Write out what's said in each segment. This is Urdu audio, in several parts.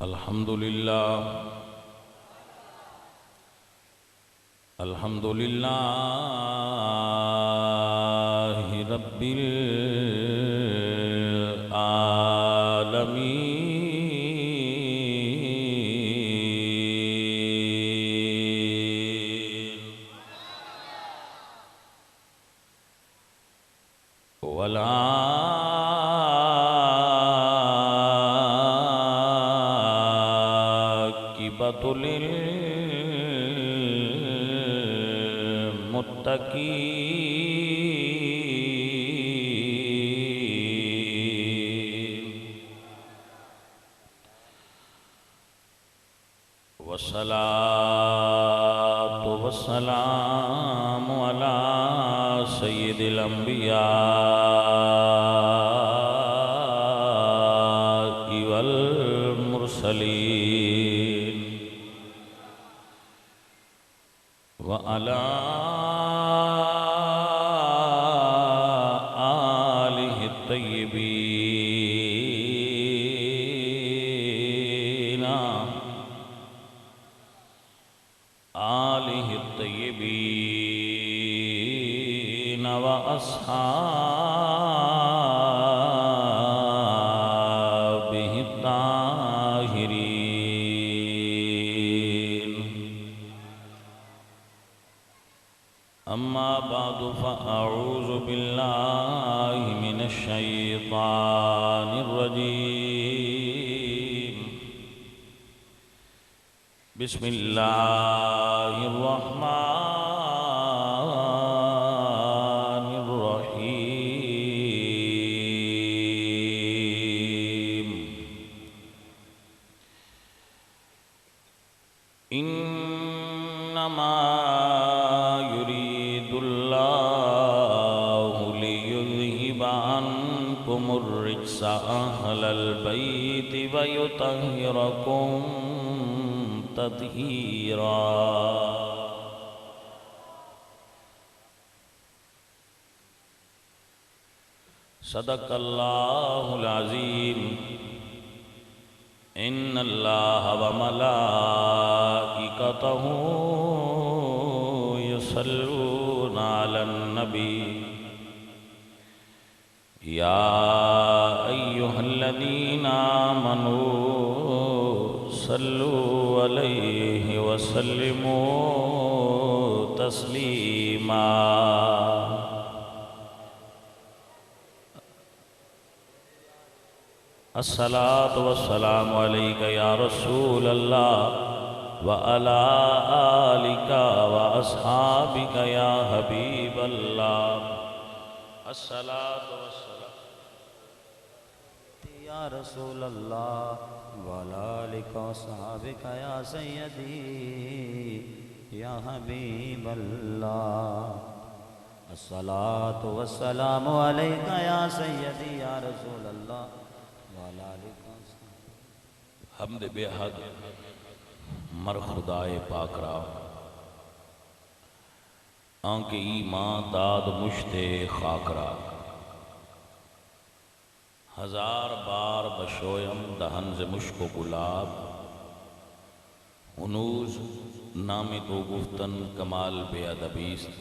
الحمد لله الحمد لله رب العالمين والعاقبة للمتقين والصلاة والسلام على سيد الأنبياء والمرسلين وعلى آله الطيبين وأصحابه الطاهرين أما بعد فأعوذ بالله من الشيطان الرجيم بسم الله الرحمن الرحيم إنما يريد الله ليذهب عنكم الرجس أهل البيت ويطهركم تطهيرا صدق الله العظيم إن الله وملائكته يصلون على النبي يا أيها الذين آمنوا صلوا عليه وسلموا تسليما الصلاة والسلام عليك يا رسول الله وعلى آلك وأصحابك يا حبيب الله الصلاة والسلام يا رسول الله وعلى آلك وصحابك يا سيدي يا حبيب الله الصلاة والسلام عليك يا سيدي يا رسول الله وعلى آلك وصحابك. حمد بے حد مر خدائے پاک را آنکہ ایمان داد مشتے خاک را ہزار بار بشویم دہن ز مشک و گلاب ہنوز نامی تو گفتن کمال بے ادبیست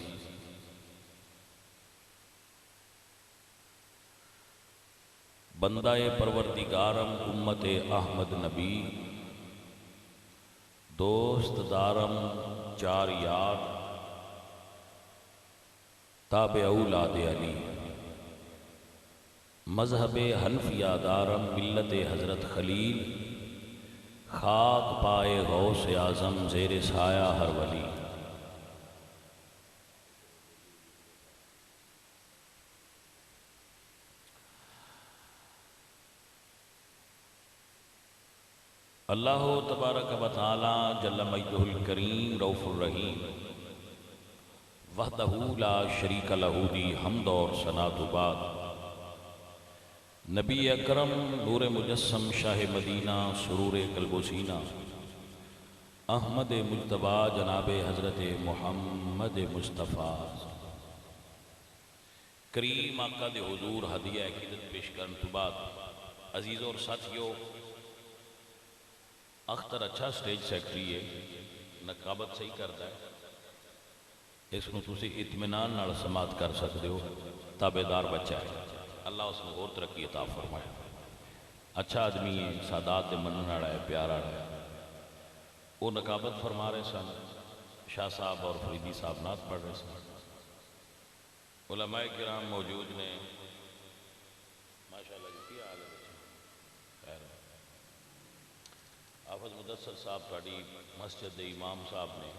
بندہ پروردگارم امت احمد نبی دوست دارم چار یار تابع اولاد علی مذہب حنفیہ دارم ملت حضرت خلیل خاک پائے غوث اعظم زیر سایہ ہر ولی اللہ تبارک و تعالی جل مجدہ الکریم رؤوف الرحیم وحدہ لا شریک لہ دی حمد اور ثنا و بعد نبی اکرم نور مجسم شاہ مدینہ سرور قلب و سینہ احمد مجتبیٰ جناب حضرت محمد مصطفیٰ کریم آقا دے حضور ہدیہ عقیدت پیش کرن تو بعد عزیز اور ساتھیو اختر اچھا سٹیج سیکٹری ہے، نقابت صحیح کرتا ہے، اس کو تسی اطمینان نال سماعت کر سکتے ہو، تابع دار بچہ ہے، اللہ اس میں اور ترقی عطا فرمائے، اچھا آدمی ہے، سادات دے منن والا ہے، پیار والا ہے۔ وہ نقابت فرما رہے سن، شاہ صاحب اور فریدی صاحب نعت پڑھ رہے سن، علماء کرام موجود نے، ماشاءاللہ جی کی حال ہے بچے، خیر حافظ مدثر صاحب تھوڑی مسجد دے امام صاحب نے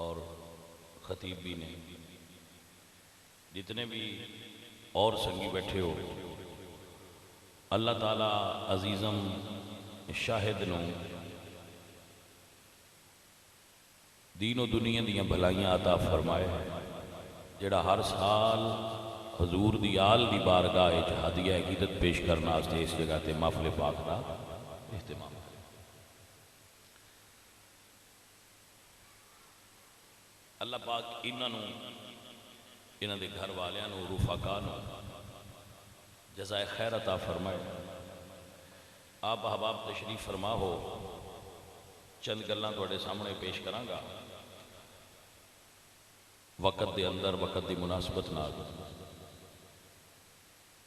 اور خطیب بھی نے، جتنے بھی اور سنگی بیٹھے ہو، اللہ تعالیٰ عزیزم شاہد نو دین و دنیا دیاں بھلائیاں عطا فرمائے، جڑا ہر سال حضور دی آل دی بارگاہ ہدیہ عقیدت پیش کرنا واسطے اس جگہ تے محفل پاک دا اہتمام۔ اللہ پاک انہاں دے گھر والیاں نو، رفقاء نو جزائے خیر عطا فرمائے۔ آپ احباب تشریف فرما ہو، چند گلاں تواڈے سامنے پیش کراں گا وقت دے اندر، وقت دی مناسبت نال۔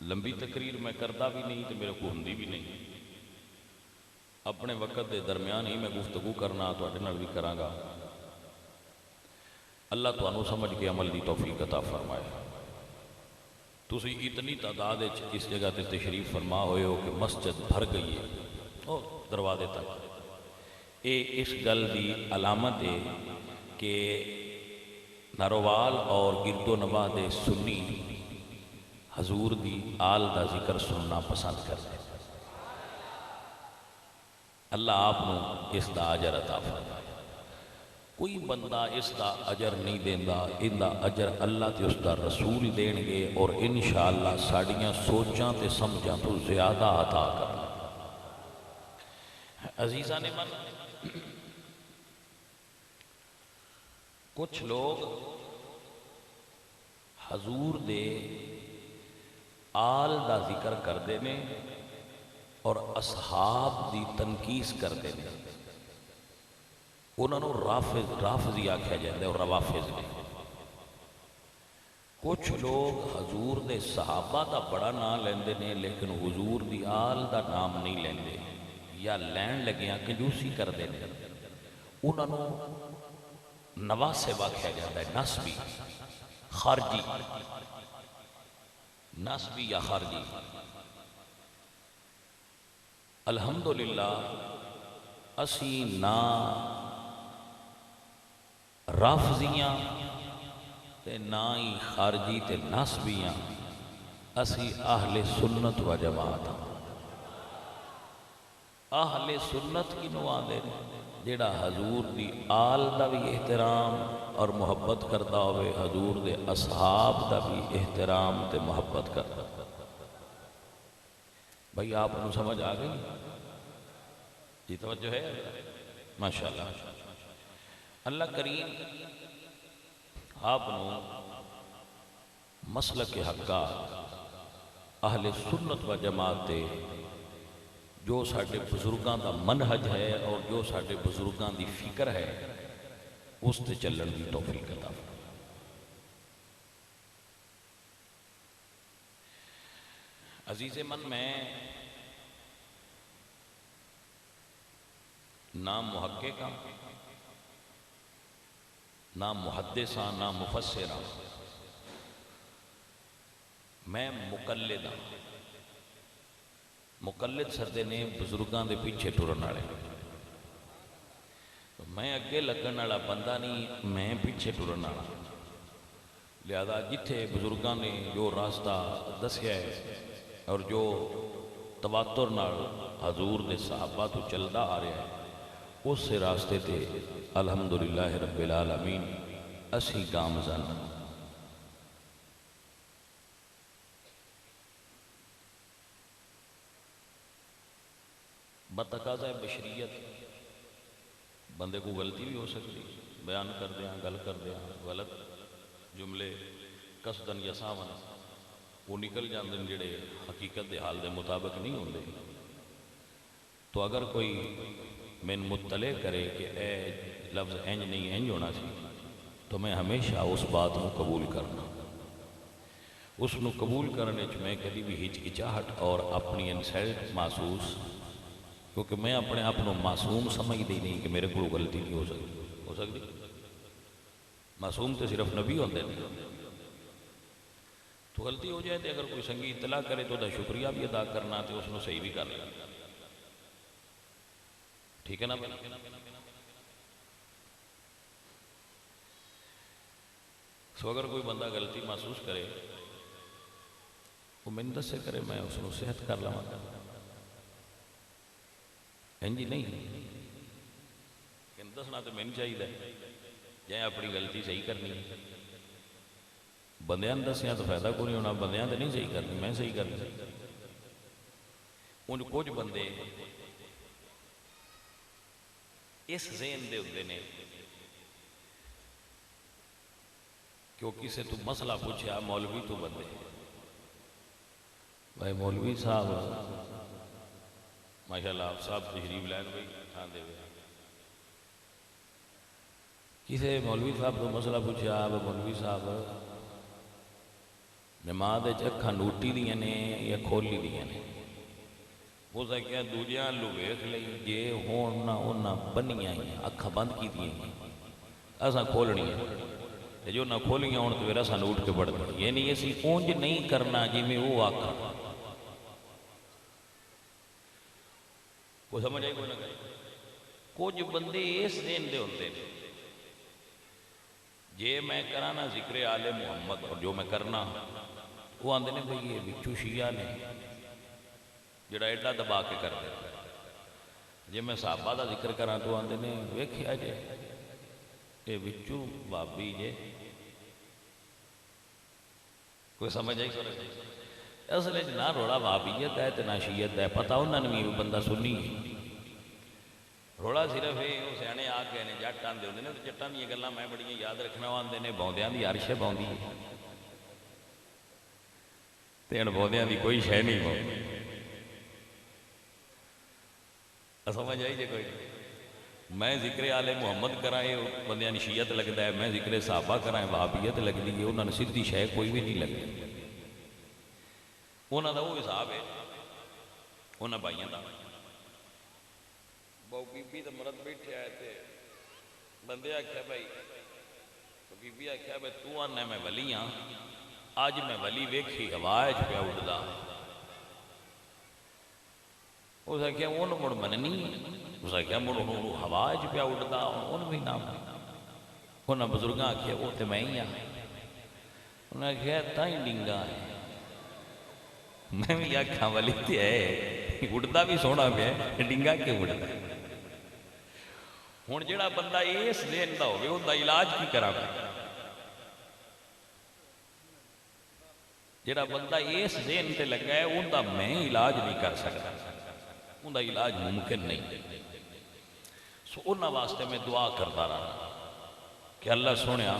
لمبی تقریر میں کردا بھی نہیں تو میرے کو ہوندی بھی نہیں، اپنے وقت دے درمیان ہی میں گفتگو کرنا تواڈے نال بھی کراں گا۔ اللہ تانوں سمجھ کے عمل دی توفیق عطا فرمائے۔ تسی اتنی تعداد اس جگہ تے تشریف فرما ہوئے ہو کہ مسجد بھر گئی ہے، او دروازے تک۔ اے اس گل دی علامت ہے کہ ناروال اور گرد و نواح دے سنی حضور دی آل دا ذکر سننا پسند کرتے ہیں۔ اللہ آپ نو اس دا اجر عطا فرمائے۔ کوئی بندہ اس دا اجر نہیں دیندا، ان دا اجر اللہ تے اس دا رسول دین گے، اور انشاءاللہ ساڑیاں سوچاں تے سمجھاں تو زیادہ عطا کرنا۔ عزیزان من، کچھ لوگ حضور دے آل دا ذکر کردے نے اور اصحاب دی تنقیس کردے نے، انہوں نے رافضی آکھیا جاتا ہے اور روافض نے۔ کچھ لوگ حضور دے صحابہ دا بڑا نام لیندے نے لیکن حضور دی آل دا نام نہیں لیندے، یا لین لگیاں کنجوسی کردے نے، انہوں نے نواسب آکھیا جاتا ہے، نسبی، خارجی، نسبی یا خارجی۔ الحمدللہ اسی نہ رافضیاں تے نہ ہی خارجی تے نسبیاں، اسی اہل سنت و جماعت ہاں۔ اہل سنت کی نوادے جڑا حضور دی آل دا بھی احترام اور محبت کرتا ہوئے، حضور دے اصحاب دا بھی احترام تے محبت کرتا۔ بھائی آپ کو سمجھ آ گئی جی؟ توجہ ہے ماشاءاللہ۔ اللہ کریم آپ نو مسلک حقہ اہل سنت و جماعت تے جو ساڑھے بزرگاں دا منہج ہے اور جو ساڑھے بزرگاں دی فکر ہے اس تے چلن دی توفیق عطا فرمائے۔ عزیز من، میں نہ محقق ہاں، نہ محدث ہاں، نہ مفسر ہاں، میں مقلد ہاں۔ مقلد سردے نے بزرگاں دے پیچھے ٹرن والے، میں اگے لگن والا بندہ نہیں، میں پیچھے ٹرن والا۔ لہذا جتھے بزرگاں نے جو راستہ دسیا ہے اور جو تواتر نال حضور دے صحابہ تو چلدا آ رہا ہے، اس سے راستے تے الحمدللہ رب العالمین اسی گامزن۔ بتقاضۂ بشریت بندے کو غلطی بھی ہو سکتی، بیان کر دیا، گل کر دیا، غلط جملے قصدن یا ساون وہ نکل جاندے جڑے حقیقت دے حال دے مطابق نہیں ہوندے۔ تو اگر کوئی من مطلع کرے کہ اے لفظ انج نہیں انج ہونا سی تو میں ہمیشہ اس بات کو قبول کرنا. اس کو قبول کرنے میں کبھی بھی ہچکچاہٹ اور اپنی انسلٹ محسوس، کیونکہ میں اپنے آپ کو معصوم سمجھتی نہیں کہ میرے کو غلطی نہیں ہو سکتی. معصوم تو صرف نبی ہوتے ہیں. تو غلطی ہو جائے تو اگر کوئی سنگی اطلاع کرے تو دا شکریہ بھی ادا کرنا تو اس نے صحیح بھی کر لیا. ٹھیک ہے نا؟ سو اگر کوئی بندہ غلطی محسوس کرے وہ میں دسے کرے، میں اس کو صحت کر لوں. جی نہیں دسنا تو مینوں چاہیے جائے اپنی غلطی صحیح کرنی. بندیاں نے دسیا تو فائدہ کوئی نہیں ہونا، بندیاں تو نہیں صحیح کرنی، میں صحیح کرنی. ان کچھ بندے اس ذہن دے ہوندے نے کہ وہ کسے تو مسئلہ پوچھا مولوی تو بندے بھائی مولوی صاحب ماشاءاللہ آپ صاحب تشریف لین بھائی تھان دے ہوئے کسے مولوی صاحب تو مسئلہ پوچھا مولوی صاحب نماز اکھاں نوٹی دیاں نے یا کھولی دیاں نے. ہو سکیا دوجیاں لو ویکھ لئی جے ہون نہ انہاں بنیاں ہی اکھاں بند کی دیاں اساں کھولنی ہے جو نہ کھولیاں ہون تو پھر اساں اٹھ کے پڑھ دیں. یعنی اسی اونج نہیں کرنا جی میں وہ آکھاں. کوئی سمجھ آئی کوئی نہ کہے. کچھ بندے اس دین دے ہوندے نے جے میں کرانا ذکر آل محمد اور جو میں کرنا وہ آندے نے بھئی یہ بچو شیعہ نے جڑا ایڈا دبا کے کر دے. جے میں صحابہ دا ذکر کرا تو آندے نے ویکھیا جے یہ بچو بابی جے. کوئی سمجھ آئی سورے اصل ہے نہ روڑا بابیت ہے تو نہ شیعت ہے. پتہ انہوں نے بھی بندہ سنی روڑا صرف ہے وہ سیانے آ گئے نے جٹ آندے ہوندے نے تو جٹاں دی گلاں میں بڑیاں یاد رکھنا آندے نے بوندیاں دی عرش بوندی تے ہن بوندیاں دی کوئی شے نہیں بوندی. سمجھ آئی جے کوئی میں ذکر آل محمد کرائے بندیاں دی شیعت لگدا ہے، میں ذکر صحابہ کرائے وہابیت لگدی ہے. انہاں نے سیدھی شے کوئی بھی نہیں لگدی. انہاں دا وہ حساب ہے انہاں بھائیاں دا بہو بی بی تے مرد بیٹھے آئے تھے بندے آکھیا بھائی بی بی آکھیا بھائی تو آنا میں ولی ہاں آج میں ولی ویکھی ہوا چ پیا اڑدا. اس آکھیا اون مڑ مننی اس آکھیا مڑ ہوا چ پیا اڑدا اون بھی نہ انہاں بزرگاں آکھیا وہ تے میں ہی ہاں. انہاں آکھیا تائیں ڈنگا ہے میں بھی آکھاں ولی تے ہے اڑدا بھی سونا پیا ڈنگا کیوں اڑدا. ہن جڑا بندہ اس ذہن دا ہوے اوندا علاج کی کراں. جڑا بندہ اس ذہن تے لگا ہے اوندا میں علاج نہیں کر سکتا، اوندا علاج ممکن نہیں. سو انہاں واسطے میں دعا کرتا رہا کہ اللہ سونیا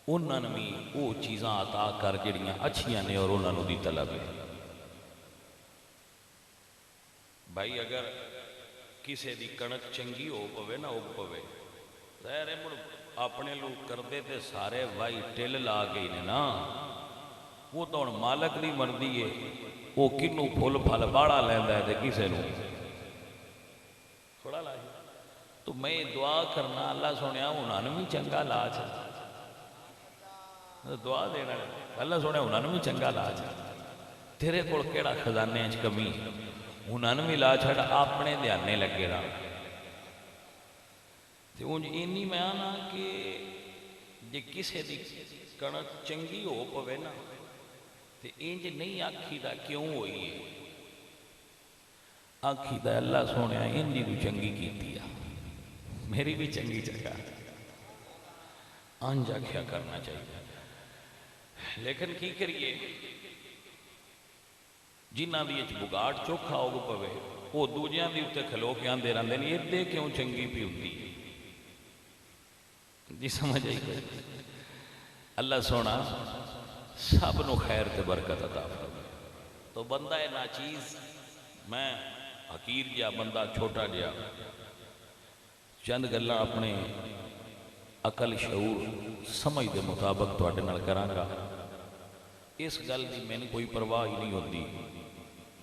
انہاں نے بھی وہ چیزاں عطا کر جڑیاں اچھیاں نے اور انہاں نوں دی طلب ہے. بھائی اگر کسے دی کنک چنگی ہو پوے نہ ہو پوے ظاہر ہے مڑ اپنے لوگ کردے تے سارے وائی ٹل لا گئی نے نا. وہ تو ہن مالک دی مرضی ہے وہ کنوں پھل پھل باڑا لیندا ہے تے کسے نوں تھوڑا لا. تو میں دعا کرنا اللہ سونیا انہاں نوں بھی چنگا لاج دعا دینا اللہ سونیا انہاں نوں بھی چنگا لاج. تیرے کول کیڑا خزانے وچ کمی انہاں نوں بھی لا چھڑ اپنے دھیانے لگے رہا. تے اونج اینی میں آنا کہ جے کسے دی کنک چنگی ہو پوے نا تے انج نہیں آکھی دا کیوں ہوئی ہے آکھی دا اللہ سونیا انجی تو چنگی کیتی ہے میری بھی چنگی چنگا انج آکھیا کرنا چاہیے. لیکن کی کریے جنہ دی اچ بگاڑ چوکھا ہو پوے وہ دوجیاں دی اتے کھلو کے آندے رہندے نے ایڈے کیوں چنگی پی ہوندی جی سمجھ آئی کوئی. اللہ سونا سب نو خیر تے برکت عطا فرمائے. تو بندہ ہے ناچیز میں حقیر جہا بندہ چھوٹا جہا چند گلاں اپنے عقل شعور سمجھ دے مطابق تواڈے نال کراں گا۔ اس گل دی میں کوئی پرواہ ہی نہیں ہوتی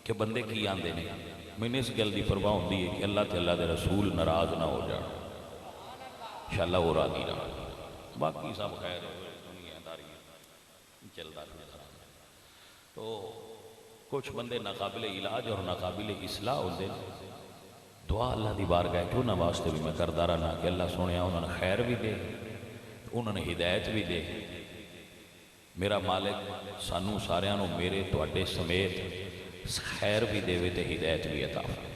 کہ بندے کی آندے نے، میں اس گل دی پرواہ ہوتی ہے کہ اللہ تے اللہ دے رسول ناراض نہ ہو جان، انشاءاللہ وہ راضی نہ ہو، باقی سب خیر ہوئے دنیا داری چلتا پھرتا۔ تو کچھ بندے ناقابل علاج اور ناقابل اصلاح ہوتے ہیں، دعا اللہ دی بارگاہ کہ انہاں واسطے بھی میں کردا رہنا کہ اللہ سونیا انہوں نے خیر بھی دے، انہوں نے ہدایت بھی دے۔ میرا مالک سانو ساریاں نو میرے تواڈے سمیت خیر بھی دے تے ہدایت بھی عطا فرمائے۔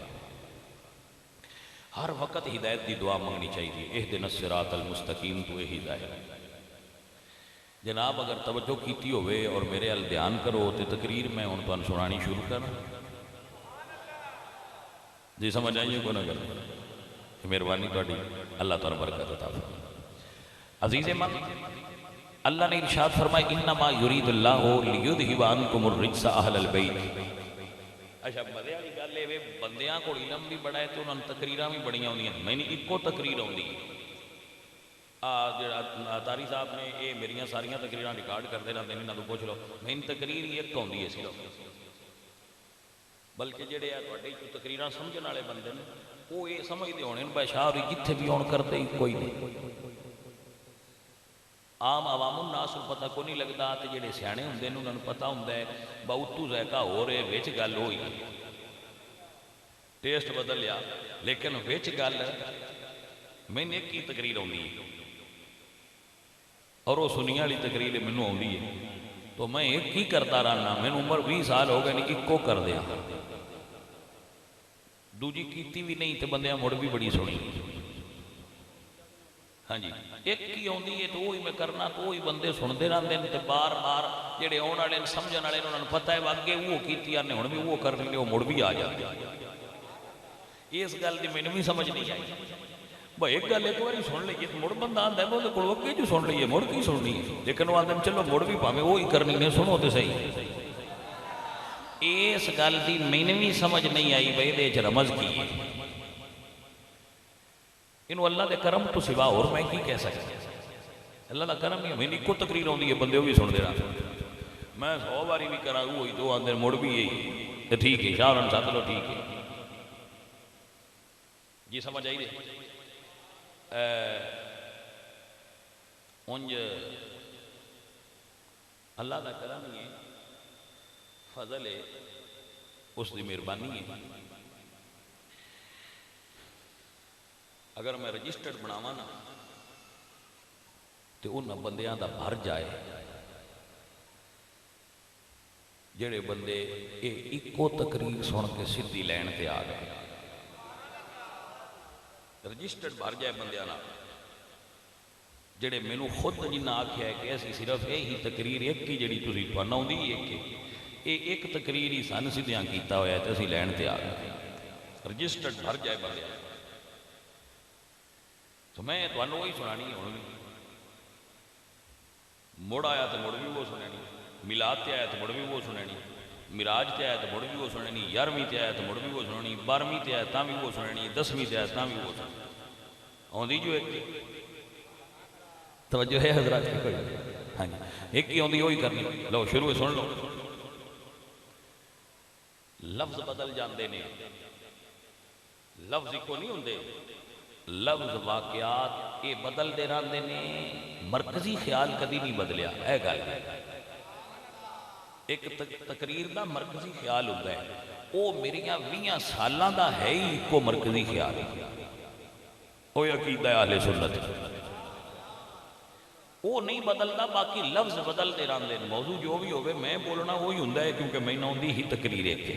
ہر وقت ہدایت دی دعا منگنی چاہیے، اہدنا الصراط المستقیم تو یہی ظاہر ہے۔ جناب اگر توجہ کیتی ہوئے اور میرے ال دھیان کرو تو تقریر میں ہن تانوں سنانی شروع کرنا جی، سمجھ آئیے کو نہ کرنا، مہربانی تہاڈی، اللہ تعالیٰ برکت عطا فرمائے۔ عزیز من، اللہ نے ارشاد فرمایا انما یرید اللہ لیذھب عنکم الرجس اہل البیت۔ اچھا مزے والی گل ہے بندیاں کو علم بھی بڑا ہے تو انہوں نے تقریراں بھی بڑیاں ہوندیاں، میں نہیں ایکو تقریر آؤندی جڑا تاری صاحب نے یہ میریاں ساریاں تقریراں ریکارڈ کرتے رہتے ہیں، انہوں کو پوچھ لو، میں تقریر ہی ایک آؤندی ہے صرف، بلکہ جڑے تواڈے تقریراں سمجھن والے بندے نے وہ یہ سمجھتے ہونے بھائی شاہ جتھے بھی آن کرتے ہی کوئی نہیں، عام عوام الناس کو پتہ کو نہیں لگتا، تو جڑے سیانے ہوندے نے انہوں نے پتہ ہوندا ہے بہت تو ذائقہ ہو رہے وچ گل ہوئی ٹیسٹ بدل لیا، لیکن وچ گل میں نے کی تقریر آؤندی ہے اور وہ سنیا والی تقریر مینوں آؤندی ہے، تو میں ایک ہی کرتا رہنا، مینوں عمر 20 سال ہو گئے نہیں ایکو کر دیا، دوجی کیتی بھی نہیں تو بندیاں مڑ بھی بڑی سنی، ہاں جی ایک ہی آتی ہے تو وہی میں کرنا، تو وہی بندے سنتے رہتے ہیں، تو بار بار جڑے آنے والے سمجھنے والے انہوں نے پتہ ہے اگے وہ کیتی نے ہن بھی وہ کر لیں، وہ مڑ بھی آ جاتے ہیں۔ اس گل کی مینوں بھی سمجھ نہیں آئی بھائی ایک گل ایک بار سن لیجیے تو مڑ بندہ آتا ہے وہ کو اگے جو سن لیے مڑ کی سننی ہے، لیکن وہ آتے ہیں چلو مڑ بھی پاویں وہی کرنی نے، سنو تو صحیح۔ اس گل کی مینوں بھی سمجھ نہیں آئی بھائی یہ رمز کی ہے، انہوں اللہ دے کرم تو سوا اور میں کی کہہ سکتا، اللہ دا کرم ہی ہے، میں ایک تقریر آتی ہے بندے بھی سن دے رہا، میں 100 باری بھی کرا وہی دو آدھے مڑ بھی یہی ٹھیک ہے، شاہ ساتھ لو ٹھیک ہے جی، سمجھ آئی دے انج اللہ دا کرم ہی ہے، فضل ہے، اس دی مہربانی ہے۔ اگر میں رجسٹرڈ بناواں نا تو ان بندیاں دا بھر جائے جڑے بندے ایکو تقریر سن کے سدھی لین تے آ گئے، رجسٹرڈ بھر جائے بندیاں نا جڑے مینوں خود جنہ آکھیا ہے کہ اسی صرف یہی تقریر ایک ہی جڑی تسی تھانوں آؤندی ایک تقریر ہی سن سدھیاں کیتا ہوا ہے تے اسی لین تے آ گئے، رجسٹرڈ بھر جائے بندیاں تو میں تمہیں وہی سنانی ہوں بھی، مڑ آیا تو مڑ بھی وہ سنانی، میلاد تے آیا تو مڑ بھی وہ سنانی، میراج تے آیا تو مڑ بھی وہ سنانی، 11ویں تے آیا تو مڑ بھی وہ سنانی، 12ویں تے آیا تاں بھی وہ سنانی، 10ویں تے آیا تاں بھی وہ سنانی، آندی جو ایک توجہ ہے حضرات کی کوئی، ہاں جی ایک ہی آندی وہی کرنی، لو شروع سن لو، لفظ بدل جاندے نے، لفظ کو نہیں ہوندے، لفظ واقعات یہ بدل دے رہتے ہیں، مرکزی خیال کدی نہیں بدلیا، اے گل ایک تقریر دا مرکزی خیال ہوتا ہے، وہ میریاں 20 سالاں دا ہے ہی ایک کو مرکزی خیال، وہ عقیدہ اہل سنت، وہ نہیں بدلتا، باقی لفظ بدلتے رہتے ہیں، موضوع جو بھی ہوئے میں بولنا وہی ہوں ہے کیونکہ میں نہ ہوندی ہی تقریر ایک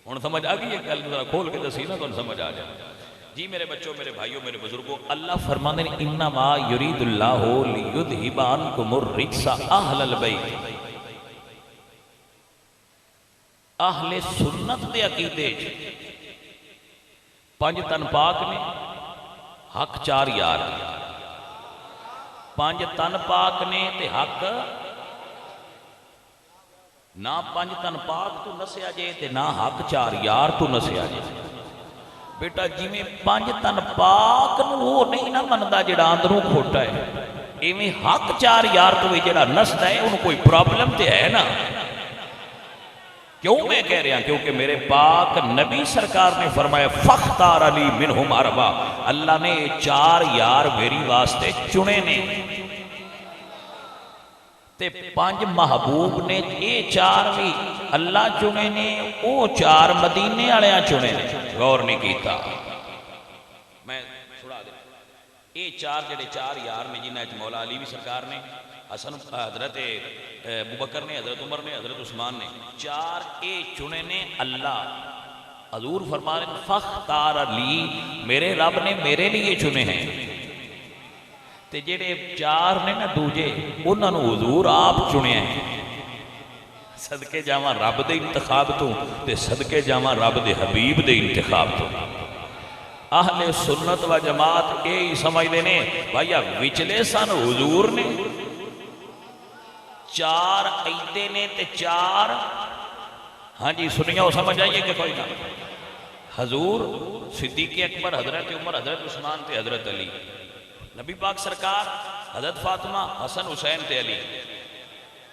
ہوں سمجھ آ گئی ایک گل ذرا کھول کے دسی نا تو سمجھ آ جائے۔ جی میرے بچوں، میرے بھائیوں، میرے بزرگوں، اللہ فرماتے ہیں انما یرید اللہ لیذھب عنکم الرجس اہل البیت، اہل سنت دے عقیدے 5 تن پاک نے، حق 4 یار، 5 تن پاک نے تے حق نہ پنج تن پاک تو نسیا جے تے نہ حق چار یار تو نسیا جے بیٹا جی میں پنج تن پاک نو وہ نہیں نہ مندا جڑا اندروں کھوٹا ہے ایویں حق چار یار تو بھی جڑا نسدا ہے انہوں کوئی پرابلم تے ہے نا کیوں میں کہہ رہا کیونکہ میرے پاک نبی سرکار نے فرمایا فختار علی منہم اربع اللہ نے چار یار میری واسطے چنے نے تے پانچ محبوب نے یہ چار بھی اللہ چنے نے وہ چار مدینے والے چنے نے غور نہیں کیتا میں چھڑا دے یہ چار جڑے چار یار نے جنہیں مولا علی بھی سرکار نے حسن حضرت ابوبکر نے حضرت عمر نے حضرت عثمان نے چار اے چنے نے اللہ حضور فرما رہے فختار علی میرے رب نے میرے لیے چنے ہیں تے جڑے چار نے نا دوجے انہاں نو حضور آپ چنے ہیں صدقے جاواں رب دے انتخاب تو تے صدقے جاواں رب دے حبیب دے انتخاب تو اہل سنت و جماعت اے ہی سمجھ دینے بھائیا وچلے سن حضور نے چار ایدے نے تے چار ہاں جی سنیا ہو سمجھ آئیے کہ کوئی نہ حضور صدیق اکبر حضرت عمر حضرت عثمان تے حضرت علی نبی پاک سرکار حضرت فاطمہ حسن حسین تے علی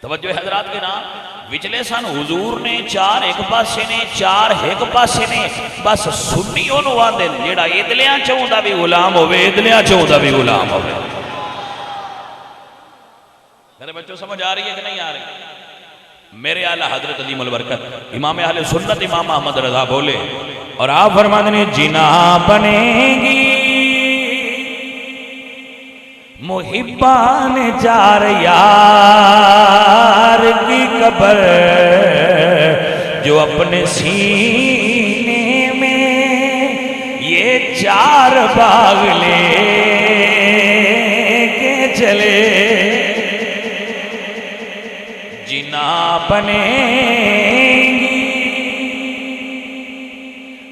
توجہ حضرات کے نام وچلے سن حضور نے چار ایک پاسے نے چار ایک پاسے نے بس سنیوں نو آندے جیڑا ادلیاں چاہوں دا بھی غلام ہوئے ادلیاں چاہوں دا بھی غلام ہوئے میرے بچوں سمجھ آ رہی ہے کہ نہیں آ رہی میرے اعلیٰ حضرت عظیم البرکت امام اہل سنت امام احمد رضا بولے اور آپ فرماتے ہیں جنا بنے گی محبان چار یار کی قبر جو اپنے سینے میں یہ چار باغ لے کے چلے جنا بنے گی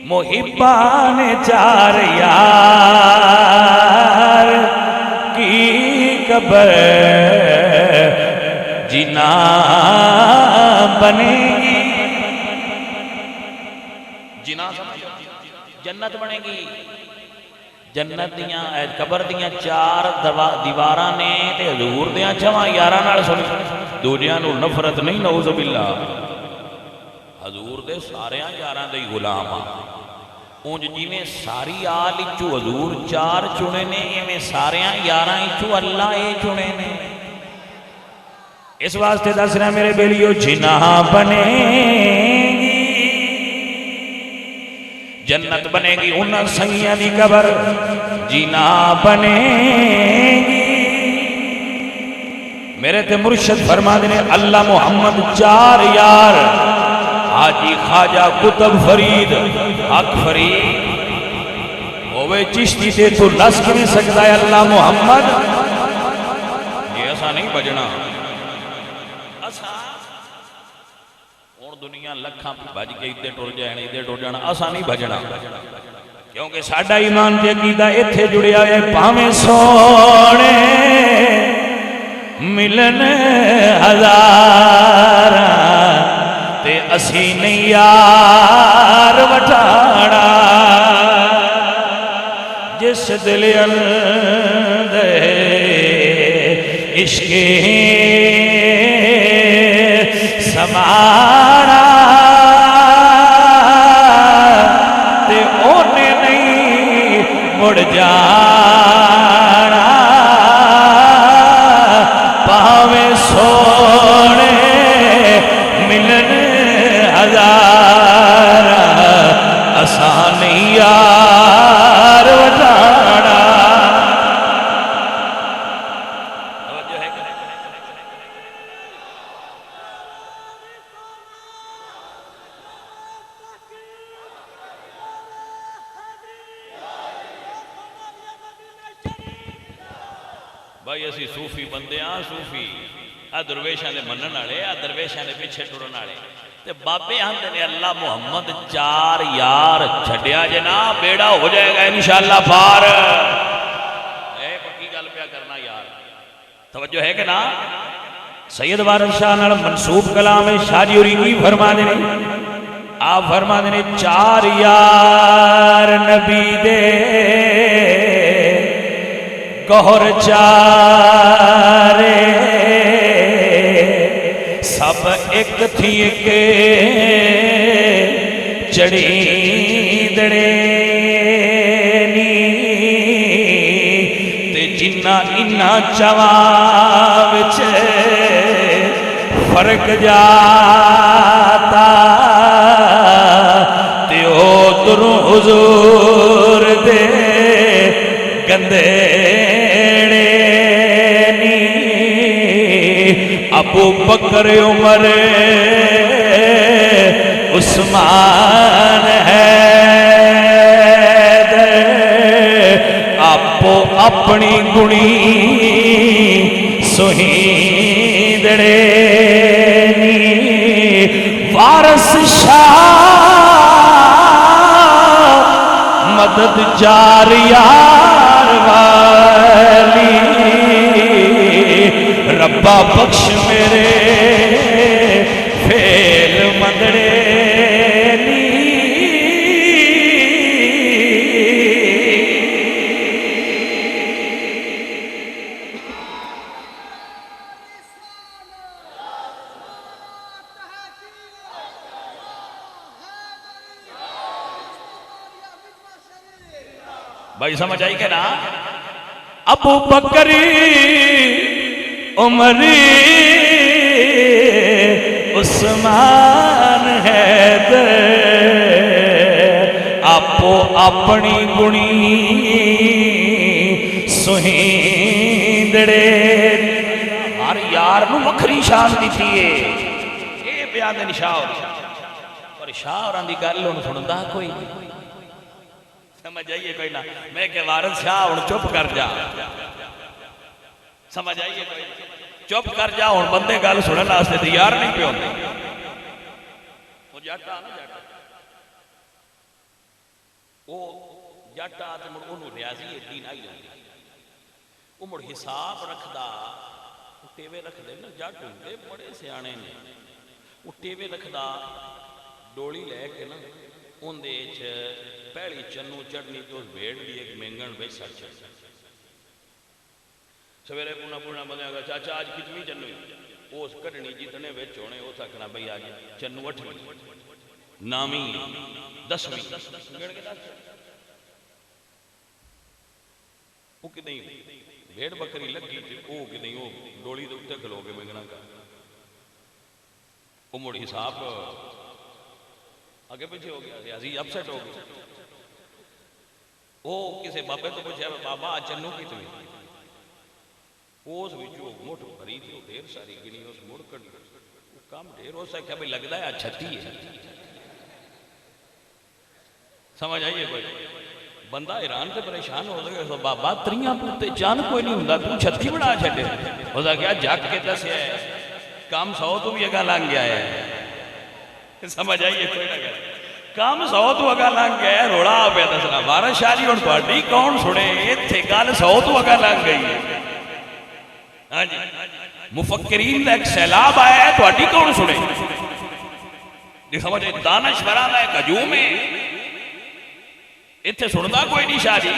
محبان چار یار کی قبر جنا بنے گی جنا جنت بنے گی جنت دیاں قبر دیاں چار دیواراں نے تے حضور دیاں چواں یاراں نال سن دوجیاں نو نفرت نہیں نعوذ باللہ حضور دے ساریاں یاراں دے غلام آ اونج جویں ساری آل وچوں حضور چار چنے نے ایویں ساریاں یاراں وچوں اللہ اے چنے نے اس واسطے دس رہا میرے بیلیو جنا بنے گی جنت بنے گی انہاں سنگیاں دی قبر جنا بنے گی میرے تے مرشد فرما دینے اللہ محمد چار یار حاجی خواجہ قطب فرید حق فرید ہوئے چشتی تے تو نس کے نہیں سکتا ہے اللہ محمد یہ ایسا نہیں بجنا ایسا اور دنیا لکھاں بج کے ادھے ٹر جائیں ادھے ٹر جانا ایسا نہیں بجنا کیونکہ ساڈا ایمان تے عقیدہ ایتھے جڑیا ہے پاویں سونے ملن ہزار تے اسی نہیں یار وٹاڑا جس دل اندر عشق سمانا تے اونے نہیں مڑ جانا پاویں سونے ملن ہزار آسان یار وٹاڑا بھائی اسی صوفی بندے ہاں صوفی درویشاں دے منن والے درویشاں دے پیچھے ٹرن والے تے بابے آندے نے اللہ محمد چار یار چھڈیا جے نا بیڑا ہو جائے گا انشاءاللہ پار اے پکی گل پیا کرنا یار توجہ ہے کہ نا سید وارث شاہ نال منسوب کلام ہے شاہ جی ہوری کی فرما دے آپ فرما دے چار یار نبی دے گہر چارے سب ایک تھی کے چڑی دڑے نی تے جنہ انہ چواوچ فرق جاتا تے او دروں حضور دے گندیڑے نی ابو بکر عمر عثمان حیدر آپو اپنی گنی سہیندڑے نی وارث شاہ مدد جار یار والی ربا بخش میرے فیل مندڑے بھائی سمجھ آئی کہ نا ابو بکری عمری عثمان حیدر آپو اپنی گنی سہیندڑے ہر یار نو وکھری شان دیتی ہے یہ بیان دے شاہ اور شاہ اور اندھی گل انہوں سنندہ کوئی سمجھ آئیے کوئی نہ میں کہ وارث شاہ ہوں چپ کر جا سمجھ آئیے کوئی چپ کر جا ہوں بندے گل سنن واسطے تیار نہیں پہ ہوندے وہ جاٹا نا جاٹا وہ جاٹا تے مڑ انہوں ریاضی دین آئی ہوندی وہ مڑ حساب رکھدا وہ ٹیوے رکھ دے نا جاٹ ہوندے بڑے سیانے نے وہ ٹیوے رکھدا ڈولی لے کے نا ان دے پہلی چنو چڑنی تو اس بھیڑ دی ایک مینگن بے سچ سویرے پونا پونا بندے آگا چاچا آج کتنی چنو ہی اس کڑنی جتنے بیچ ہونے ہو سکنا بھئی آج چنو اٹھویں نامی 10ویں گڑ کے 10 وہ کتنی بھیڑ بکری لگی تھی وہ کتنی وہ ڈولی دے اٹھے کھلو گے مینگنا کا وہ مڑ حساب آگے پیچھے ہو گیا ریاضی اپسیٹ ہو گیا وہ کسے بابے تو پوچھے بابا چنو کی تمہیں اس وچو موٹ بھری تھی دیر ساری گنی اس موڑ کر کام دیر ہو سکتا ہے بھئی لگ دا ہے چھتی ہے سمجھ آئیے کوئی بندہ ایران سے پریشان ہو سکے بابا تریاں پوتے جان کوئی نہیں ہوں تو چھتی بڑا چھٹے ہو سکتا جاگ کے دس ہے کام 100 تو بھی اگا لانگ گیا ہے سمجھ آئیے کوئی نہ گیا کام 100 تو اگا لانگ گیا ہے روڑا پہ دسنا وارث شاہ جی اور پارٹی کون سنے یہ تھے گال 100 تو اگا لانگ گئی ہے مفکرین دا ایک سیلاب آیا ہے تو اڈی کون سنے نہیں سمجھے دانشورہ دا ایک ہجوم ہے اتھے سندا کوئی نہیں شاہ جی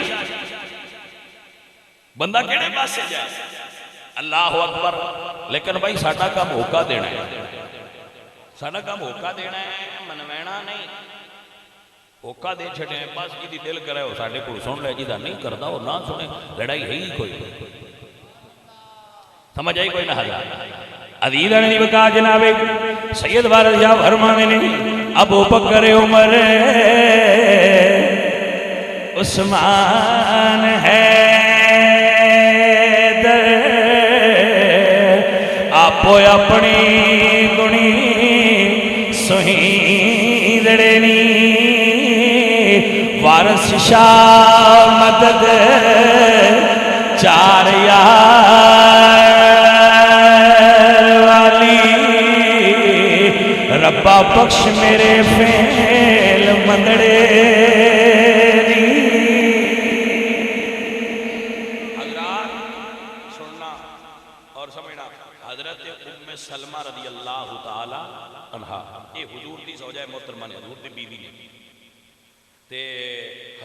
بندہ کیڑے پاس سے جائے اللہ اکبر لیکن بھائی ساڑھا کا موقع دینا ہے ساڑھا کا موقع دینا ہے منوینا نہیں موقع دے چھٹے ہیں بس جی دی دل کرے وہ ساڑھے کو سن لے جی دا نہیں کردہ اور نہ سنے لڑائی ہے ہی کوئی سمجھ آئی کوئی نہ حضرات عزیزہ نے بکا جناب سید وارث شاہ فرمانے نے ابو بکر عمر عثمان حیدر آپو اپنی گنی سہیندڑے نی وارث شاہ مدد چار یار والی ربا بخش میرے فیل مندڑے نی حضرات سننا اور سمجھنا حضرت ام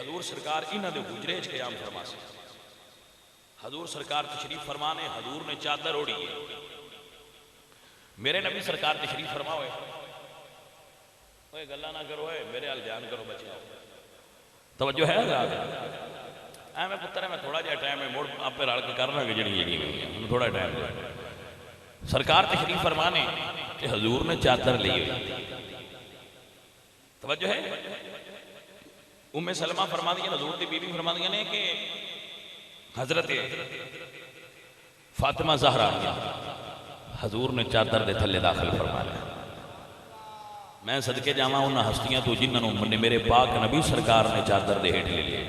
حضور سرکار انہاں دے حجرے چ قیام فرما سے حضور سرکار تشریف فرمانے حضور نے چادر اوڑھی ہے میرے نبی سرکار تشریف فرما ہوئے اوے گلا نہ کرو اے میرے حال جان کرو بچے توجہ ہے میں پتر ہے میں تھوڑا جہا ٹائم ہے موڑ آپ پہ رل کے کرنا کہ جڑی جڑی میں تھوڑا ٹائم دے سرکار تشریف فرمانے کہ حضور نے چادر لی ہوئی توجہ ہے ام سلمہ فرما دیا حضور دی بی بی فرما دیا نے کہ حضرت فاطمہ زہرا حضور نے چادر دے تھلے داخل فرما لیا میں صدقے جاواں انہاں ہستیاں تو جنہاں نے میرے پاک نبی سرکار نے چادر دے ہیٹھ لے لیا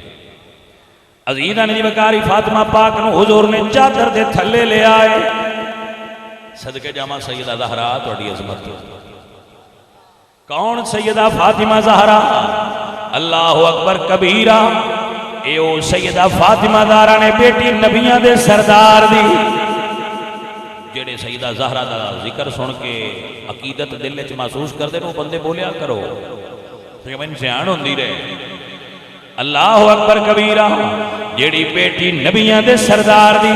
عزیزاں نے بکاری فاطمہ پاک نو حضور نے چادر دے تھلے لے آئے صدقے جاواں سیدہ زہرا تہاڈی عظمت کون سیدہ فاطمہ زہرا اللہ اکبر کبیرہ اے او سیدہ فاطمہ زہرا نے بیٹی نبیاں دے سردار دی جڑے سیدہ زہرا دا ذکر سن کے عقیدت دل وچ محسوس کردے نو بندے بولیا کرو تے میں دھیان ہوندی رہے اللہ اکبر کبیرہ جڑی بیٹی نبیاں دے سردار دی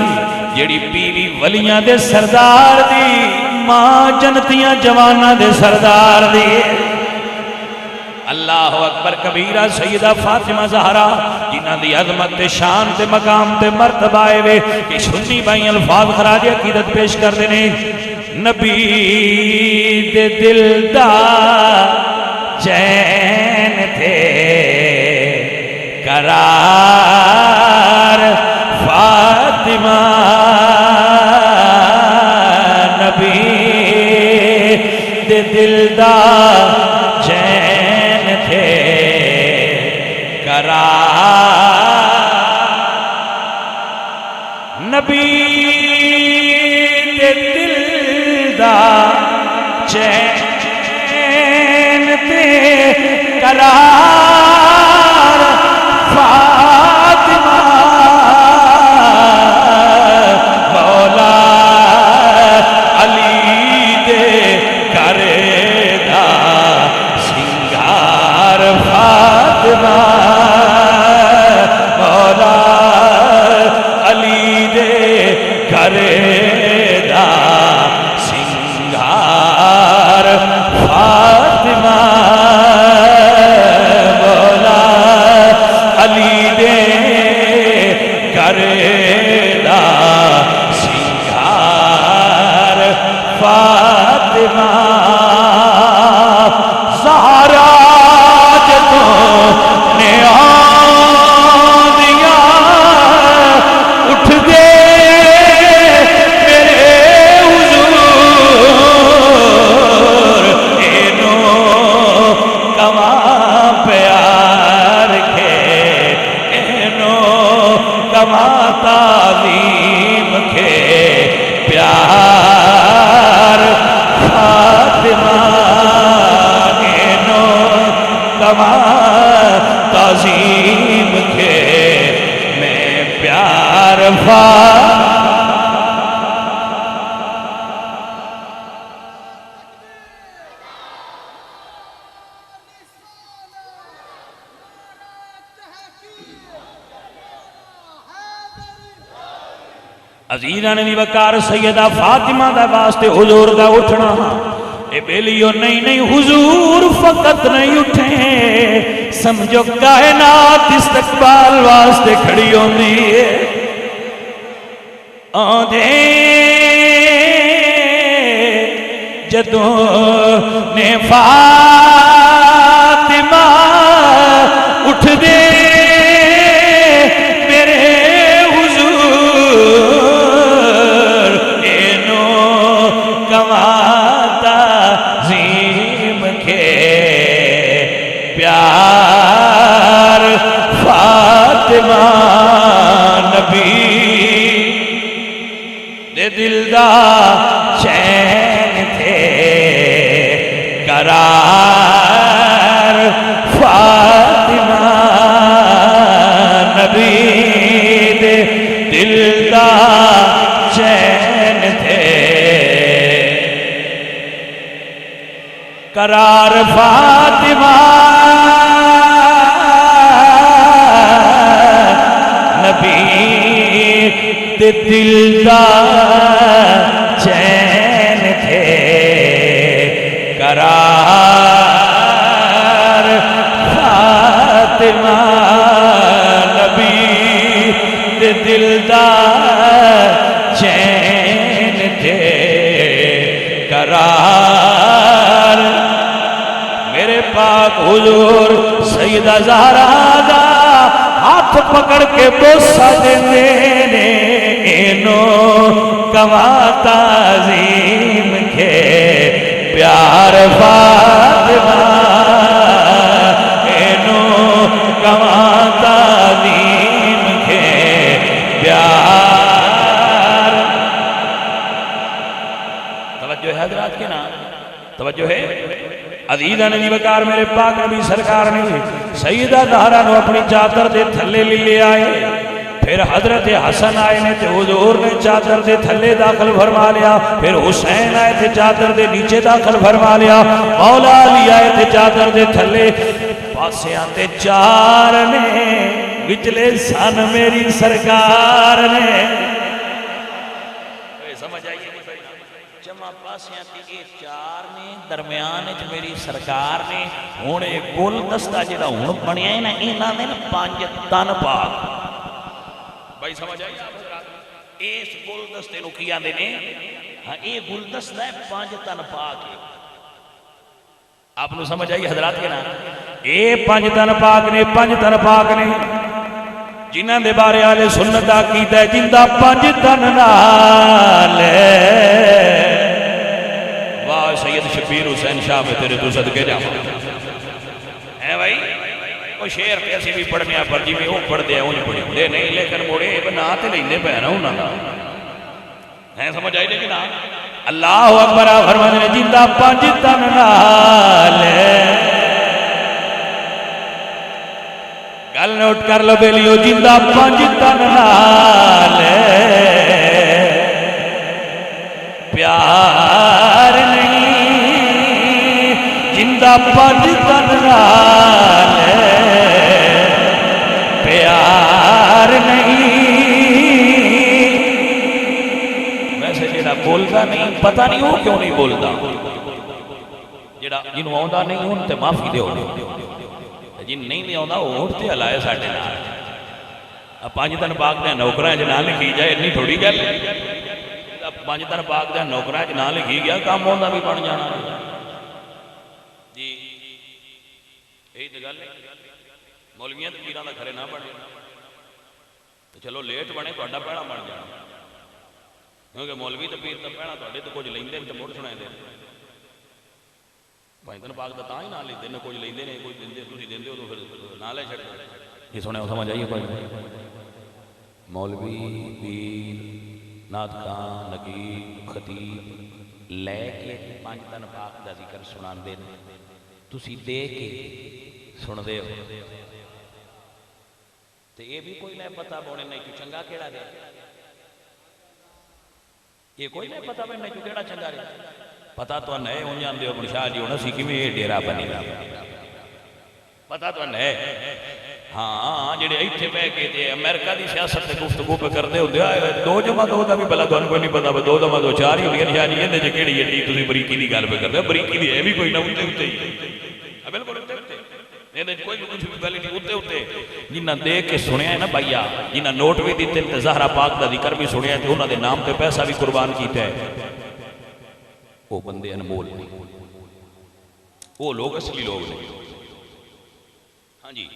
جڑی بیوی ولیاں دے سردار دی ماں جنتیاں جواناں دے سردار دی اللہ اکبر کبیرہ سیدہ فاطمہ زہرا جنہاں دی عظمت تے شان تے مقام تے مرتبہ آئے وے کہ سنی بھائی الفاظ خراج عقیدت پیش کر دینے نبی دے دل دا چین تھے قرار فاطمہ نبی دے دل دا چین تھے قرار نبی دے دل دا چین تھے قرار فاطمہ مولا علی دے کرے دا سنگار فاطمہ مولا علی دے کرے دا سنگار فاطمہ علی دے کرے دا سنگار فاطمہ زہرا جدوں نے آندیاں اٹھ دے میرے حضور اینو کماں پیار کما تعظیم کے پیار فاطمہ نو کما تعظیم کے میں پیار عزیزاں نے وقار سیدہ فاطمہ دا واسطے حضور دا اٹھنا اے بیلیو نہیں حضور فقط نہیں اٹھے سمجھو کائنات استقبال واسطے کھڑی ہوندی ہے آدھے جدوں نے فاطمہ اٹھ دے پیار فاطمہ نبی دے دل دا چین تھے قرار فاطمہ نبی دے دل دا چین تھے قرار فاطمہ تے دل دا چین تھے قرار فاطمہ نبی دے دل دا چین تھے قرار میرے پاک حضور سیدہ زہرا دا ہاتھ پکڑ کے بوسہ دیندے نے اینو کما تعظیم کے پیار فاطمہ اینو کما تعظیم کے پیار توجہ ہے حضرات کے نا توجہ ہے عزیزہ نبی وقار میرے پاک نبی سرکار نے سیدہ زہرا نو اپنی چادر دے تھلے لے آئے پھر حضرت حسن آئے نے تے حضور نے چادر دے تھلے داخل فرما لیا پھر حسین آئے تے چادر دے نیچے داخل فرما لیا مولا علی آئے تے چادر دے تھلے پاسے آتے چار نے وچلے سن میری سرکار نے سمجھ آئیے جمع پاسے آتی ایک چار نے درمیان اچھ میری سرکار نے ہونے گل دستہ جڑا ہون بنیا ہے نا اینا نے پانچ تن پاک بھائی سمجھ آئی اس گل دستے نو کیا دینے ہاں اے گل دستہ ہے پانچ تن پاک ہے آپ نے سمجھ آئی حضرات کے نا اے پانچ تن پاک نے جنہاں دے بارے آلے سنتا کیتا ہے جندہ پانچ تن نالے واہ سید شبیر حسین شاہ میں تیرے تو صدقے جاؤں ہے بھائی وہ شیر کیسی بھی پڑھنے پر جی میں وہ پڑھ دے انہیں پڑھ دے نہیں لیکن موڑے بنا تے لینے پہنا ہوں نا ہے سمجھ آئی لیکن اللہ اکبر فرمانے نے جندہ پانچ تن نالے گل نوٹ کر لو بیلیو جندہ پانچ تن نالے پیار نہیں جندہ پانچ تن نالے پیار نہیں ویسے جیڑا بولتا نہیں پتہ نہیں ہو کیوں نہیں بولتا جیڑا جنہوں آؤں نہیں ہوں تے معافی دے ہو جن نہیں لے آؤں وہ اٹھتے علائے ساٹھے نال اب پانچ تن پاک دے نوکران جنہاں لکھی جائے اتنی تھوڑی گل پانچ تن پاک دے نوکران جنہاں لکھی گیا کام ہوندہ بھی بن جانا جی یہی تو گل ہے مولویاں تو پیران دا کھرے نہ بڑھ تو چلو لیٹ بنے تو اڈا پیڑا بن جانا کیونکہ مولوی تو پیر تو پیڑا تو اڈے تو کچھ لیندے تو موڑ سنائے دے پانچ تن پاک دا تاں ہی نہ لیندے نہ کچھ لیندے نہیں کوئی دیندے تسی دیندے ہو تو پھر نہ لے چھڑ یہ سنے ہو سمجھ آئیے کوئی مولوی پیر نعت خان نقیب خطیب لے کے پانچ تن پاک دا ذکر سنان دے تسی دے کے سن دے ہو تو یہ بھی کوئی نہیں پتا بونے نہیں کیوں چنگا کیڑا دے یہ کوئی نہیں پتا بونے نہیں کیوں کیڑا چنگا دے پتا تو نئے ہوں جاندے ہو اپنی شاہ جی ہونا سیکھی میں یہ ڈیرہ بنی گا پتا تو نئے ہاں جڑے ایتھے بہ کے تے امریکہ دی سیاست تے گفتگو پہ کردے ہوندے دو جمع دو دا بھی بلا تھانوں کوئی نہیں پتا دو جمع دو چار ہی ہوندیاں شاہ جی اندے وچ کیڑی ایڈی تسی بریکی دی گل پہ کردے بریکی دی ہے بھی کوئی نہ اوتے اوتے ہی بالکل اوتے اوتے اندے کوئی بھی کچھ بھی گل نہیں اوتے اوتے جنہاں دیکھ کے سنیا ہے نا بھائیا جنہاں نوٹ بھی دتے تے زہرا پاک دا ذکر بھی سنیا تے انہاں دے نام تے پیسہ بھی قربان کیتا ہے وہ بندے انمول نہیں وہ لوگ اصلی لوگ نہیں ہاں جی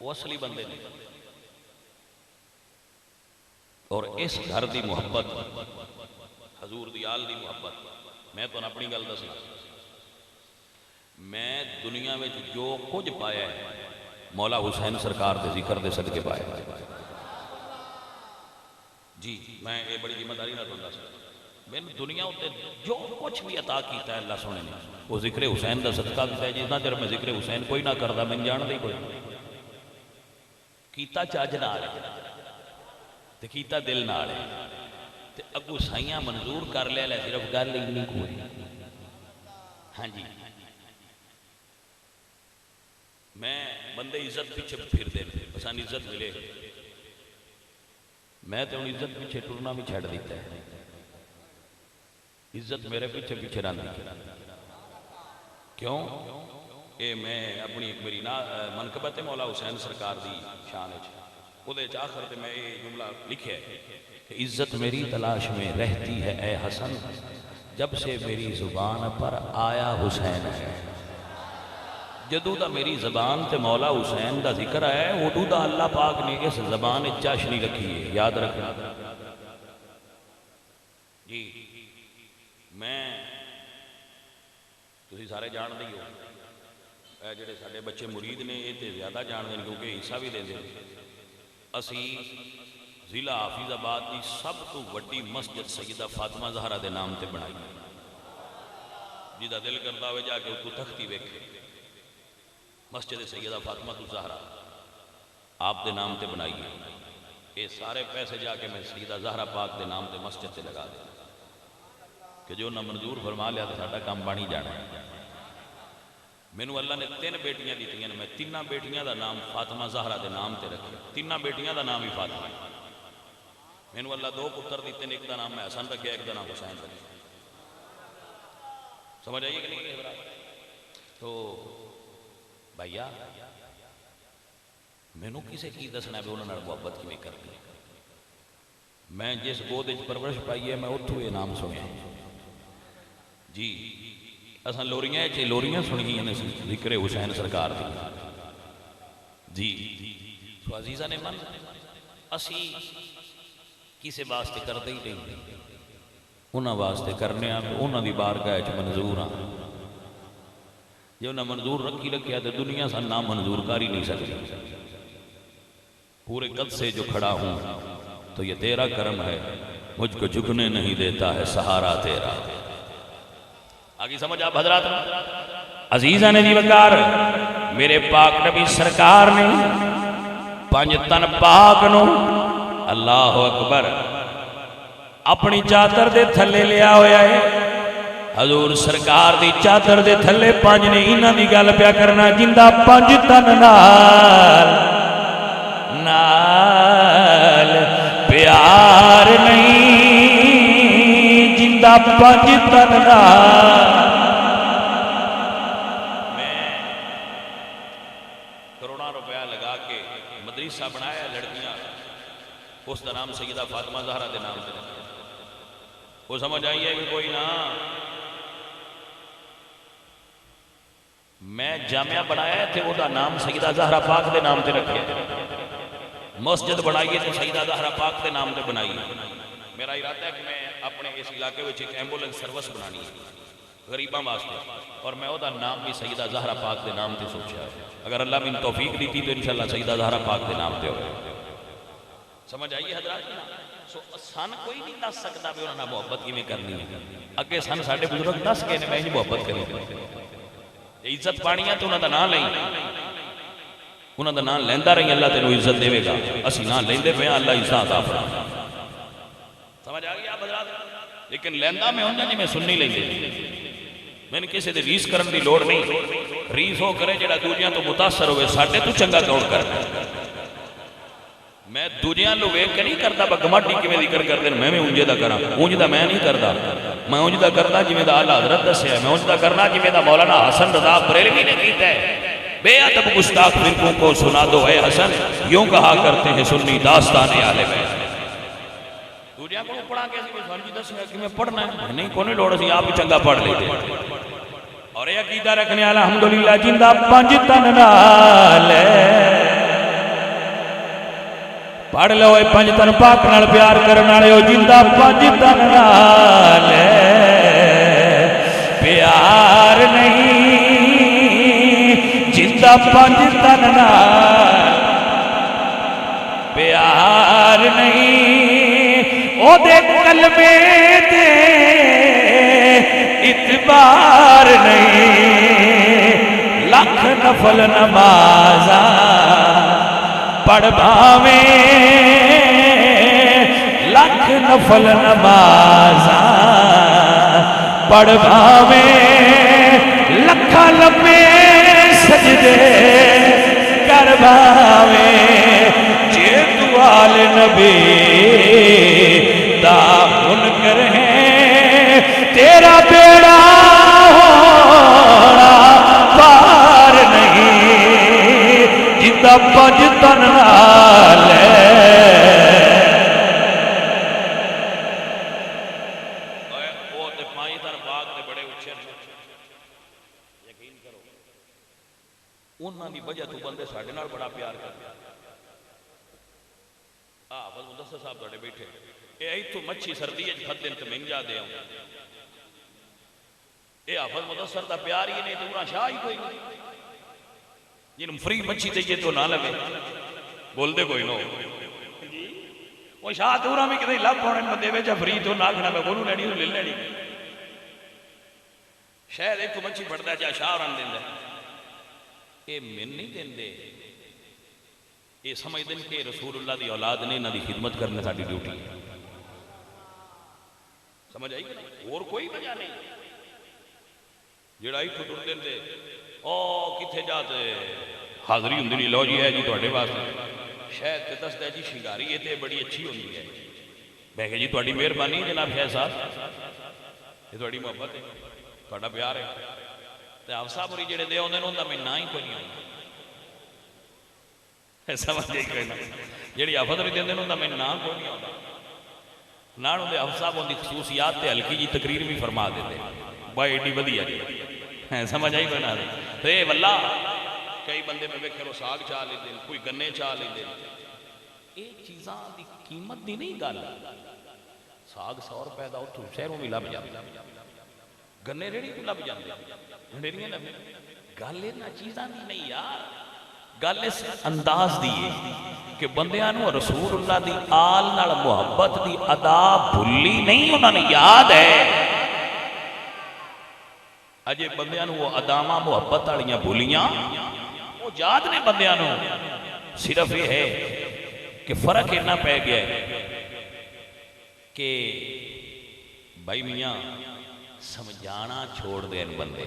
وہ اصلی بندے نہیں اور اس گھر دی محبت حضور دی آل دی محبت میں تو اپنی گل دسنا میں دنیا میں جو کچھ پایا ہے مولا حسین سرکار دے ذکر دے صدقے پایا جی میں یہ بڑی ذمہ داری نہ دوندا سکتا میں دنیا ہوتے جو کچھ بھی عطا کیتا ہے اللہ سونے نے وہ ذکر حسین دا صدقہ دیتا ہے جتنا دیر میں ذکر حسین کوئی نہ کردا میں جان دے کوئی کیتا چاج نال تے کیتا دل نال تے اگو سائیاں منظور کر لے لے صرف گل ہی نہیں کوئی ہاں جی میں بندے عزت پیچھے پھر دے بسان عزت ملے میں تو عزت پیچھے ٹرنا بھی چھڑ دیتا ہے، عزت میرے پیچھے پیچھے رہتی ہے۔ کیوں؟ اے میں اپنی ایک میری منقبت مولا حسین سرکار دی شان وہ آخر تے میں یہ جملہ لکھیا ہے کہ عزت میری تلاش میں رہتی ہے اے حسن، جب سے میری زبان پر آیا حسین ہے۔ جدو دا میری زبان تے مولا حسین دا ذکر ہے، ادو دا اللہ پاک نے اس زبان چاشنی رکھی ہے، یاد رکھنا جی۔ میں تسی سارے جان دی ہو، اے جڑے ساڈے بچے مرید نے یہ تے زیادہ جان دیں کیونکہ حصہ بھی دے دیں۔ اسی ضلع حافظ آباد کی سب تو وڈی مسجد سیدہ فاطمہ زہرا دے نام تے بنائی، جیدہ دل کرتا ہوئے جا کے اتو تختی ویکھے، مسجد سیدہ فاطمہ زہرا آپ دے نام تے بنائی ہے۔ یہ سارے پیسے جا کے میں سیدہ زہرا پاک دے نام تے مسجد تے لگا دیں کہ جو نہ منظور فرما لیا تو ساڈا کام بانی جانا ہے۔ مینوں اللہ نے 3 بیٹیاں دیتیاں، میں 3 بیٹیاں دا نام فاطمہ زہرا دے نام تے رکھے، 3 بیٹیاں دا نام ہی فاطمہ ہے۔ مینوں اللہ 2 پتر دیتے ہیں، ایک دا نام میں حسن رکھیا، ایک دا نام حسین رکھیا۔ سمجھ آئیے کہ نہیں؟ تو بھائیا مینوں کسے کی دسنا ہے انہوں نے محبت کی کرنی ہے؟ میں جس گود وچ پرورش پائی ہے میں اتھوں یہ نام سنیا جی۔ اساں لوریاں سنی ہیں ذکر حسین سرکار دی جی۔ تو عزیزہ نے من اسی کسے واسطے کردے ہی نہیں، انہاں واسطے کرنے ہیں تو انہاں دی بارگاہ وچ منظور ہاں۔ جے انہاں منظور رکھی رکھیا تو دنیا سا نام منظور کر ہی نہیں سکتی۔ پورے قد سے جو کھڑا ہوں تو یہ تیرا کرم ہے، مجھ کو جھکنے نہیں دیتا ہے سہارا تیرا۔ آگے سمجھ آپ حضرات؟ عزیزہ نے دی وقار میرے پاک نبی سرکار نے 5 تن پاک نو اللہ اکبر اپنی چادر دے تھلے لیا ہویا ہے۔ حضور سرکار دی چادر دے تھلے 5 نے انہاں دی گل پیا کرنا، جندہ 5 تن نال پیار نہیں، جندہ 5 تن نال۔ میں کروڑاں روپیہ لگا کے مدرسہ بنایا لڑکیاں، اس دا نام سیدہ فاطمہ زہرا دے نام دے، وہ سمجھ آئی ہے کہ کوئی نہ؟ میں جامعہ بنایا تھے، وہ دا نام سیدہ زہرا پاک دے نام دے رکھے، مسجد بنائیے تو سیدہ زہرا پاک دے نام دے بنائیے۔ میرا ارادہ ہے کہ میں اپنے اس علاقے میں ایک ایمبولنس سروس بنانی ہے غریباں واسطے، اور میں وہ دا نام بھی سیدہ زہرا پاک دے نام تے سوچا ہے۔ اگر اللہ میں توفیق دیتی تو انشاءاللہ سیدہ زہرا پاک دے نام تے ہوئے۔ سمجھ آئیے حضرات؟ سن کوئی نہیں دس سکتا بھی انہوں نے محبت کی میں کرنی ہے، اگے سن ساڑھے بزرگ دس کے میں ہی محبت کری عزت پانی ہے تو انہوں نے نام لیں، انہوں نے نام لیندہ رہی اللہ تینوں عزت دے گا، اسی نام لیندے پہ اللہ عزت عطا فرمائے۔ سمجھ آگئی آپ حضرات؟ لیکن لیندہ میں ہوں جی میں سننی لیندے، میں نے کسی دے ریس کرن دی لوڑ نہیں، ریس ہو کرے جڑا دوجیاں تو متاثر ہوئے ساڑھے تو چنگا کون کرنا۔ میں دوجیاں لو ویک کے نہیں کرتا بگماٹی کی میں ذکر کر دیں، میں انجے دا کرا، انج دا میں نہیں کرتا، میں انج دا کرنا جی میں دا اللہ حضرت دسے ہے، میں انج دا کرنا جی میں دا مولانا حسن رضا بریلوی نے کیتا ہے۔ بے ادب گستاخ فرقوں کو سنا دو اے حسن، یوں کہا کرتے ہیں سنی داستان اہل بیت۔ دوجیاں کو پڑھا کے سی سوال جی دسے کہ میں پڑھنا ہے نہیں کوئی لوڑ سی آپ ہی چنگا پڑھ لیتے۔ اور یہ عقیدہ رکھنے والا الحمدللہ جندہ 5 تن نال پڑھ لو اے 5 تن پاک نال پیار کرنا لے ہو، جندہ 5 تن نال پیار نہیں، جندہ 5 تن نال پیار نہیں، او دے قلبے دے اعتبار نہیں، لکھ نفل نمازاں پڑھ بھاویں، لکھ نفل نمازاں پڑھ بھاویں، لکھا لمے سجدے کر بھاویں، جے تو آل نبی تیرا بیڑا ہونا پار نہیں جدا پنج تن نال انہاں دی وجہ تو بندے ساڈے نال بڑا پیار کرتے حافظ مدثر صاحب تواڈے بیٹھے اے ایتھوں مچھی سردی وچ کھدن تے منجا دے آؤں اے حافظ مدثر دا پیار ہی نہیں تے انہاں شاہ ہی کوئی نہیں جنوں فری مچھی دئیے تو نہ لگے بول دے کوئی نو وہ شاہ تے انہاں بھی کدے لب ہونے بندے وچ فری تو نہ کھنا میں کونوں لینی لے لینی شاید ایک مچھی پڑدا جا شاہ رن دیندا اے من نہیں دیندے یہ سمجھ دیں کہ رسول اللہ دی اولاد نے انہاں دی خدمت کرنے ساڈی ڈیوٹی ہے سمجھ آئی اور کوئی وجہ نہیں جڑا ایتھوں ٹر دیندے او کتھے جاتے حاضری ہوندی نہیں لو جی ہے جی تواڈے واسطے شاید تے دسدا جی شنگاری یہ تے بڑی اچھی ہوندی ہے میں کہ جی تواڈی مہربانی جناب شاہ صاحب یہ تواڈی محبت ہے تواڈا پیار ہے تے حفصہ پوری جڑے دے ہوندے انہاں دا میں نہ ہی کوئی نہیں ہوندا سمجھ جائی کوئی نہ جڑی حفظ پوری دیندے انہاں دا میں نہ کوئی نہیں ہوندا نہ ہوندے حفصہ پوری خصوصیات تے ہلکی جی تقریر بھی فرما دیندے بھائی ایڈی ودیا جی سمجھ آئی کوئی نہ تے واللہ کئی بندے میں ویکھے رو ساگ چا لیندے کوئی گنے چا لیندے یہ چیزاں دی قیمت دی نہیں گل ساگ 100 روپے دا اوتھوں شہروں بھی لب جاندا گنے ریڑھی کو لب جاندے ڈیریاں لب گل انہاں چیزاں دی نہیں یار گل اس انداز دی ہے کہ بندیاں نو رسول اللہ دی آل نال محبت دی ادا بھلی نہیں انہاں نے یاد ہے اجے بندیاں نو وہ اداواں محبت والیاں بھولیاں وہ یاد نے بندیاں نو صرف یہ ہے کہ فرق اتنا پہ گیا ہے کہ بھائی میاں سمجھانا چھوڑ دے ان بندے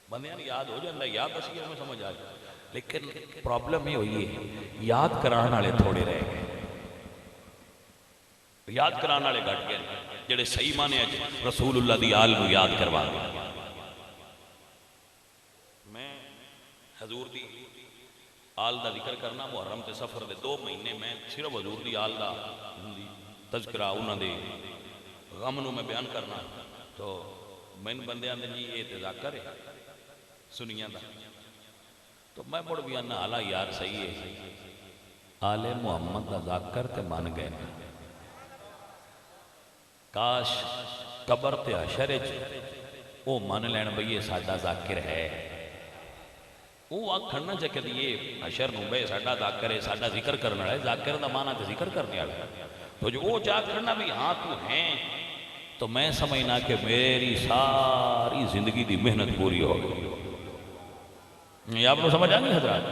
بندیاں یاد ہو جاندہ یاد اسی ہمیں سمجھ آ جائے لیکن پرابلم یہ ہوئی ہے یاد کرانا والے تھوڑے رہ گئے یاد کرانا والے گھٹ گئے جڑے صحیح مانے رسول اللہ دی آل کو یاد کروا گئے میں حضور دی آل دا ذکر کرنا محرم تے سفر دے 2 مہینے میں صرف حضور دی آل دا تذکرہ انہاں دے غم نو میں بیان کرنا تو من بندیاں دے جی یہ تذاکر ہے سنیاں دا تو میں مڑ بھی آنا آلہ یار صحیح ہے آل محمد دا ذاکر تے مان گئے کاش قبر تے حشر او مان لین بھئی یہ ساڈا ذاکر ہے وہ آکھن نہ چکے یہ حشر نو بھئی ساڈا ذاکر ہے ساڈا ذکر کرنا ہے ذاکر دا معنی تے ذکر کرنے والا ہے تو جو وہ جا کرنا بھی ہاں تو ہیں تو میں سمجھنا کہ میری ساری زندگی دی محنت پوری ہو گئی یہ آپ کو سمجھ آ نہیں حضرات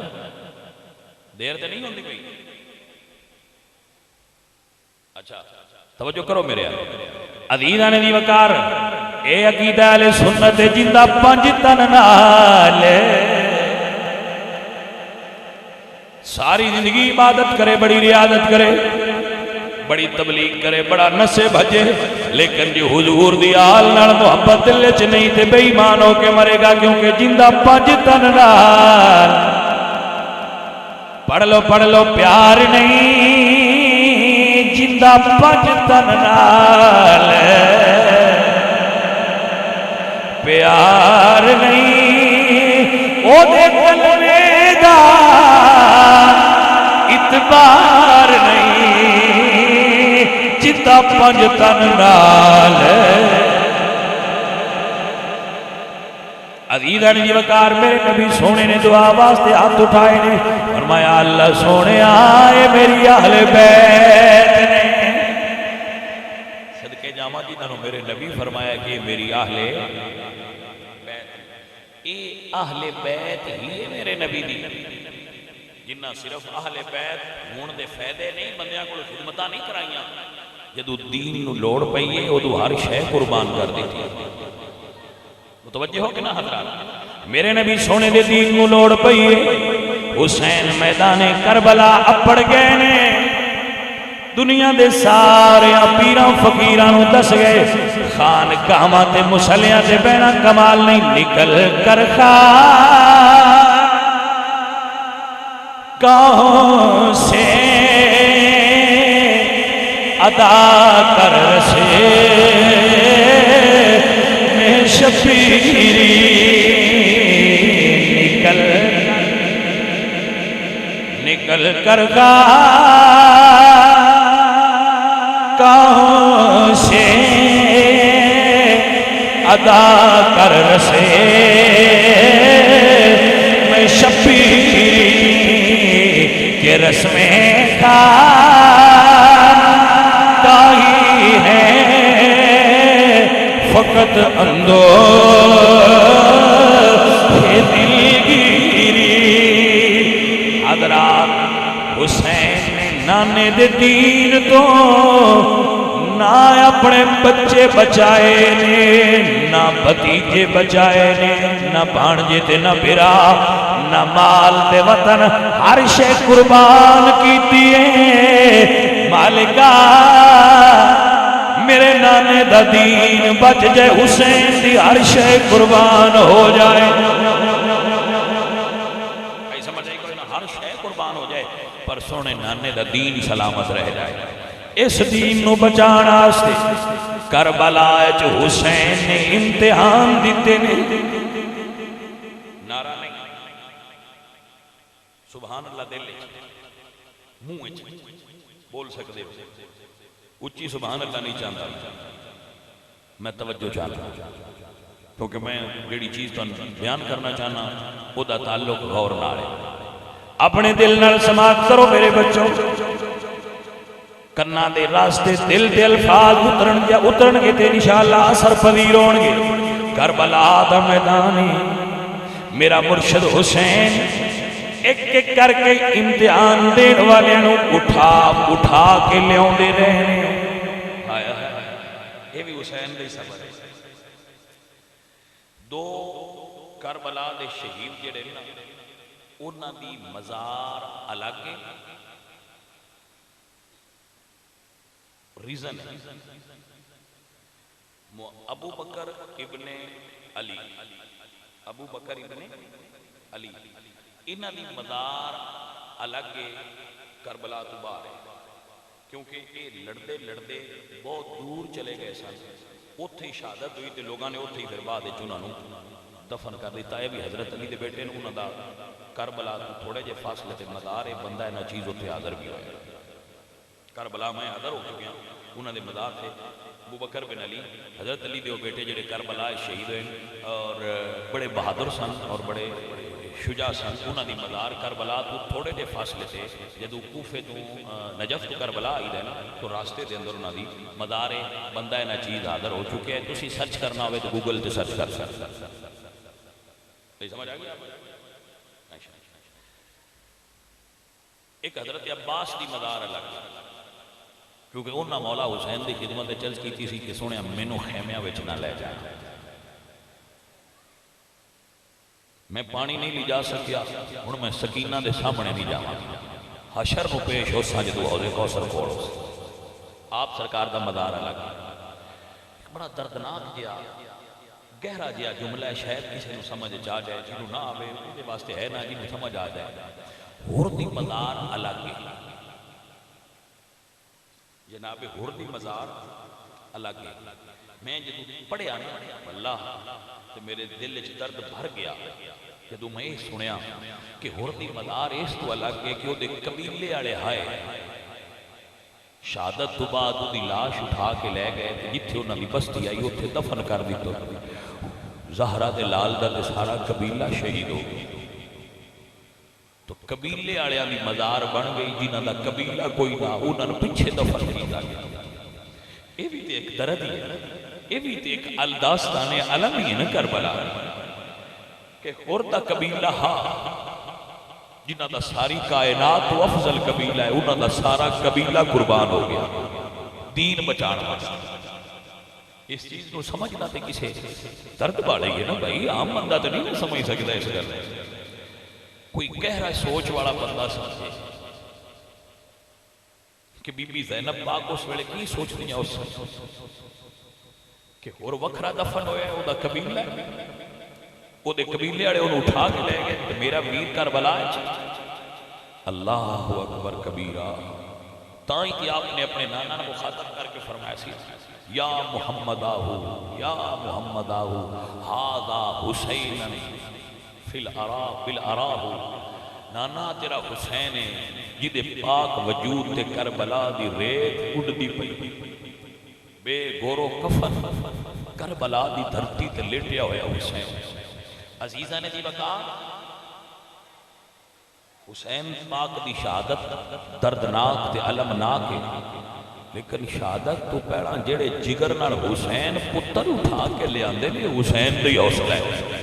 دیر تے نہیں ہوندی کوئی اچھا توجہ کرو میرے عزیزاں دی وقار اے عقیدہ اہل سنت جندا 5 تن نال ساری زندگی عبادت کرے بڑی ریاضت کرے بڑی تبلیغ کرے بڑا نسے بھجے لیکن جو حضور دی آل نال محبت دل وچ نہیں تے بے ایمان ہو کے مرے گا کیونکہ جندا 5 تن نال پڑھ لو پیار نہیں جندا 5 تن نال پیار نہیں او دے کلمے دا اعتبار نہیں جتا 5 تن نال عزیزاں دی وقار میرے نبی سونے نے دعا واسطے ہاتھ اٹھائے نے فرمایا اللہ سونے آئے میری اہل بیت نے صدقے جامع جنہوں میرے نبی فرمایا کہ میری اہل بیت اے اہل بیت ہی میرے نبی دی جنہ صرف اہل بیت ہون دے فائدے نہیں بندیاں کو خدمتاں نہیں کرائیاں جدو دین نو لوڑ پئیے ادو ہر شے قربان کر دیتی متوجہ ہو کہ نہ حضرات میرے نبی سونے دے دین نو لوڑ پئیے حسین میدان کربلا اپڑ گئے نے دنیا دے سارے پیراں فقیراں نوں دس گئے خان کہاں تے مسلیاں تے بہنا کمال نہیں نکل کر کہاں سے ادا کر رسے میں شفیری نکل کر کہاں سے ادا کر رسے میں شفیری کہ رسمیں خانقاہی ہے فقط اندوہ دلگیری حضرات حسین نے نانے دے دین تو نہ اپنے بچے بچائے نے نہ بھتیجے بچائے نے نہ بھانجے تے نہ بھرا نہ مال تے وطن ہر شے قربان کیتی ہے مالکا میرے نانے دا دین بچ جائے حسین دی ہر شے قربان ہو جائے سمجھ رہے کوئی نہ ہر شے قربان ہو جائے پر سونے نانے دا دین سلامت رہ جائے اس دین نو بچانا سے کربلا وچ حسین نے امتحان دیتے نے نعرہ نہیں سبحان اللہ دل منہ بول سکتے اچھی سبحان اللہ نہیں چاہتا میں توجہ چاہتا ہوں کیونکہ میں جڑی چیز تو بیان کرنا چاہنا وہ دا تعلق غور نال ہے اپنے دل نال سماعت کرو میرے بچوں کرنا دے راستے دل دے الفاظ اترن گے تے انشاءاللہ اثر پذیر ہون گے کربلا دا میدانی میرا مرشد حسین ایک ایک کر کے امتحان دین والے نو اٹھا کے لیاؤں دے رہے یہ بھی حسین دے سبب ہے دو کربلا دے شہید جڑے نا انہاں دی مزار الگ ہے ریزن ہے ابو بکر ابن علی ابو بکر ابن علی انہاں دی مزار الگ ہے کربلا تو باہر ہے کیونکہ یہ لڑتے لڑتے بہت دور چلے گئے سن اتھے شہادت ہوئی تے لوگاں نے اتھے پھر بعد انہاں نوں دفن کر دیتا ہے بھی حضرت علی دے بیٹے نے انہاں دا کربلا تو تھوڑے جے فاصلے تے مزار ہے بندہ انہاں چیز اتھے حاضر بھی ہوئے کربلا میں حاضر ہو چکے ہیں انہاں دے مزار تھے ابو بکر بن علی حضرت علی دے بیٹے جڑے کربلا شہید ہوئے اور بڑے بہادر سن اور بڑے شجاع سن انہاں دی مزار کربلا تو تھوڑے دے فاصلے تے جدوں کوفے تو نجف تو کربلا آئی ہے نا تو راستے دے اندر انہاں دی مزار بندہ انہاں چیز حاضر ہو چکے ہیں تسی سرچ کرنا ہوئے تو گوگل تے سرچ کر سکتے سمجھ آ گیا ایک حضرت عباس دی مزار الگ کیونکہ انہاں مولا حسین دی خدمت چرچ کی سی کہ سونے مینوں خیمیاں وچ نہ لے جائے میں پانی نہیں لی جا سکیا ہن میں سکینہ دے سامنے نہیں جاواں حشر نو پیش ہو سا جدوں حوض کوثر کول آپ سرکار دا مزار الگ بڑا دردناک جہا گہرا جہا جملہ ہے شاید کسی نو سمجھ آ جائے جنوں نہ آوے ان دے واسطے ہے نہ جنوں سمجھ آ جائے ہور دی مزار الگ ہے جناب ہور دی مزار الگ ہے میں جدوں پڑھیا نا اللہ تو میرے دل وچ درد بھر گیا جدوں میں یہ سنیا کہ ہور دی مزار اس تو الگ ہے کہ وہ دے قبیلے والے ہائے شہادت تو بعد وہ دی لاش اٹھا کے لے گئے جتھے انہاں دی بستی آئی اتھے دفن کر دیتا زہرا دے لال دا سارا قبیلہ شہید ہو گیا تو قبیلے والےاں دی مزار بن گئی جنہاں دا قبیلہ کوئی نہ انہاں نوں پیچھے دفن کیتا گیا یہ بھی تے ایک درد ہی ہے یہ بھی تے ایک الداستان علم ہی ہے نا کربلا کہ خورتا قبیلہ ہاں جنہاں دا ساری کائنات تو افضل قبیلہ ہے انہاں دا سارا قبیلہ قربان ہو گیا دین بچانا اس چیز کو سمجھنا تے کسے درد باڑے گئے نا بھائی عام بندہ تو نہیں سمجھ سکتا اس گل کوئی گہرا سوچ والا بندہ سمجھے کہ بی بی زینب پاک اس ویلے کی سوچ دیا اس کہ اور وکھرا دفن ہویا ہے او دا قبیلہ ہے او دے قبیلے والے انہوں اٹھا کے لے گئے کہ میرا ویر کربلا ہے اللہ اکبر کبیرہ تائیں کہ آپ نے اپنے نانا کو خاطب کر کے فرمایا سی یا محمد آہو ہاذا حسین فی العراہ نانا تیرا حسین ہے جدے پاک وجود تے کربلا دی ریت اڑ دی پئی بے گورو کفن کربلا دی دھرتی تے لیٹیا ہویا حسین عزیزہ نے جی بکا حسین پاک دی شہادت دردناک تے علمناک ہے لیکن شہادت تو پہلا جڑے جگر نال حسین پتر اٹھا کے لے آندے نے حسین دی حوصلہ ہے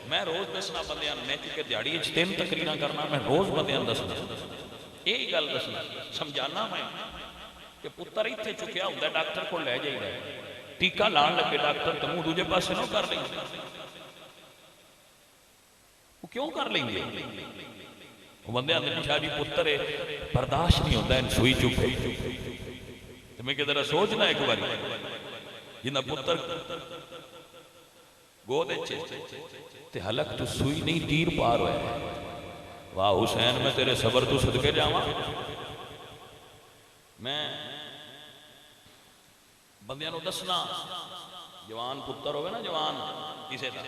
میں روز دسنا بندیاں میں کہ دیہڑی وچ 3 تقریراں کرنا میں روز بندیاں دسنا یہی گل دسنا سمجھانا میں کہ پتر ایتھے چکیا ہوندا ڈاکٹر کو لے جائیدا ٹیکا لان لگے ڈاکٹر تے منہ دوجے پاسے نہ کر لیں وہ کیوں کر لیں گے وہ بندے اندر شاہ جی پتر ہے برداشت نہیں ہوتا ہے سوئی چکے تو میں کہ ذرا سوچنا ایک باری جنہ پتر گود اچھے تے حلق تو سوئی نہیں تیر پار ہوئے واہ حسین میں تیرے صبر تو صدقے جاواں میں بندیاں نو دسنا جوان پتر ہوئے نا جوان کسے دا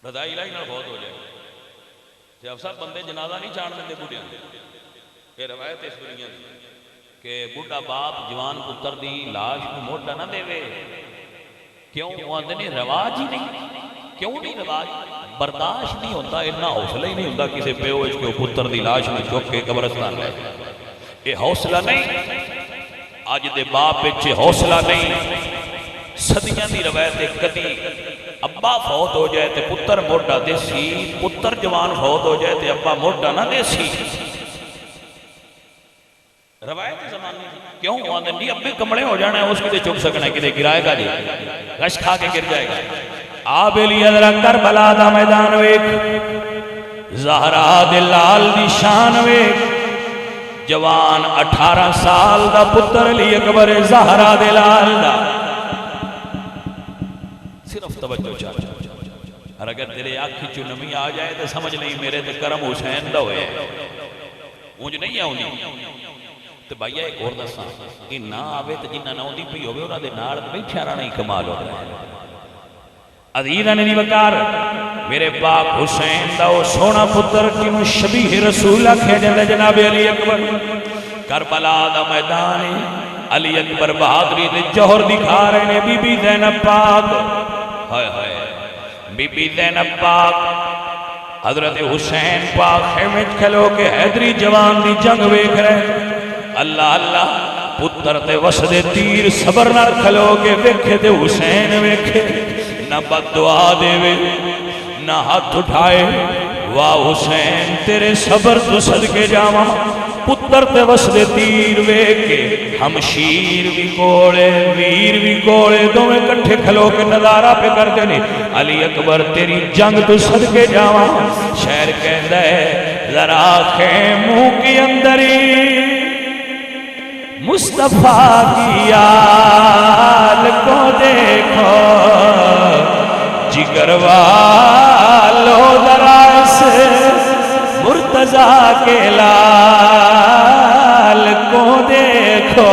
رضائی الہی نال بہت ہو جائے تے افسر بندے جنازہ نہیں چاڑ دے بڑھیاں یہ روایت اس دنیا دی کہ بڑھا باپ جوان پتر دی لاش کو موٹا نہ دے وے کیوں آندے نے رواج ہی نہیں کیوں نہیں رواج برداشت نہیں ہوتا اتنا حوصلہ ہی نہیں ہوتا کسی پیو اس کے پتر دی لاش میں چوک کے قبرستان لے یہ حوصلہ نہیں آج دے باپ پچھے حوصلہ نہیں صدیاں دی روایت کدی ابا فوت ہو جائے تے پتر موٹا دے سی پتر جوان فوت ہو جائے تے ابا موٹا نہ دے سی روایت زمانے کیوں آندے نہیں ابے کمڑے ہو جانا ہے اس کی چک سکنا ہے کہ گرائے گا جی رش کھا کے گر جائے گا آبیلی ادرہ کربلا دا میدان ویک زہرا دلال دی شان ویک جوان 18 سال دا پتر علی اکبر زہرا دلال دا صرف توجہ چاہتا اور اگر تیرے آنکھی چنمی آ جائے تو سمجھ نہیں میرے تو کرم حسین دا ہوئے مجھ نہیں آؤں تو بھائیہ ایک اور دساں کہ نہ آوے تو جنہ نہ ہوندی پی ہوئے انہاں دے نال بیٹھے آرہ نہیں کمال ہو رہا ہے عزیزہ نے وقار میرے پاک حسین دا وہ سونا پتر کنو شبیہ رسول کھے جندے جناب علی اکبر کربلا دا میدان علی اکبر بہادری دے جوہر دکھا رہے نے بی بی زینب پاک ہائے ہائے بی بی زینب پاک حضرت حسین پاک خیمت کھلو کے حیدری جوان دی جنگ ویکھ رہے اللہ اللہ پتر تے وسدے تیر صبر نہ کھلو کے ویکھے تے حسین ویکھے نہ بد دعا دے وے نہ ہاتھ اٹھائے واہ حسین تیرے صبر تو صدقے جاواں پتر تے وسدے تیر ویکھے ہمشیر بھی کوڑے ویر بھی کوڑے دوویں کٹھے کھلو کے نظارہ پہ کرتے نے علی اکبر تیری جنگ تو صدقے جاواں شہر کہندا ہے ذرا خیموں کی اندری مصطفیٰ کی آل کو دیکھو جگر والو ذرا اس مرتضیٰ کے لال کو دیکھو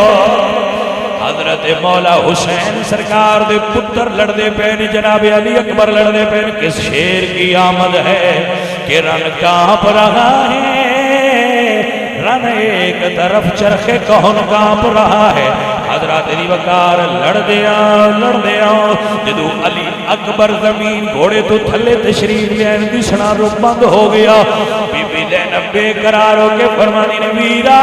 حضرت مولا حسین سرکار دے پتر لڑ دے پہنے جناب علی اکبر لڑ دے پہنے کس شیر کی آمد ہے کہ رن کانپ رہا ہے رن ایک طرف چرخ کون کانپ رہا ہے حضرات علی وقار لڑ دیا جدو علی اکبر زمین گھوڑے تو تھلے تشریف لین دسنا رو بند ہو گیا بی بی زینب بے قرار ہو کے فرمانی نے ویرا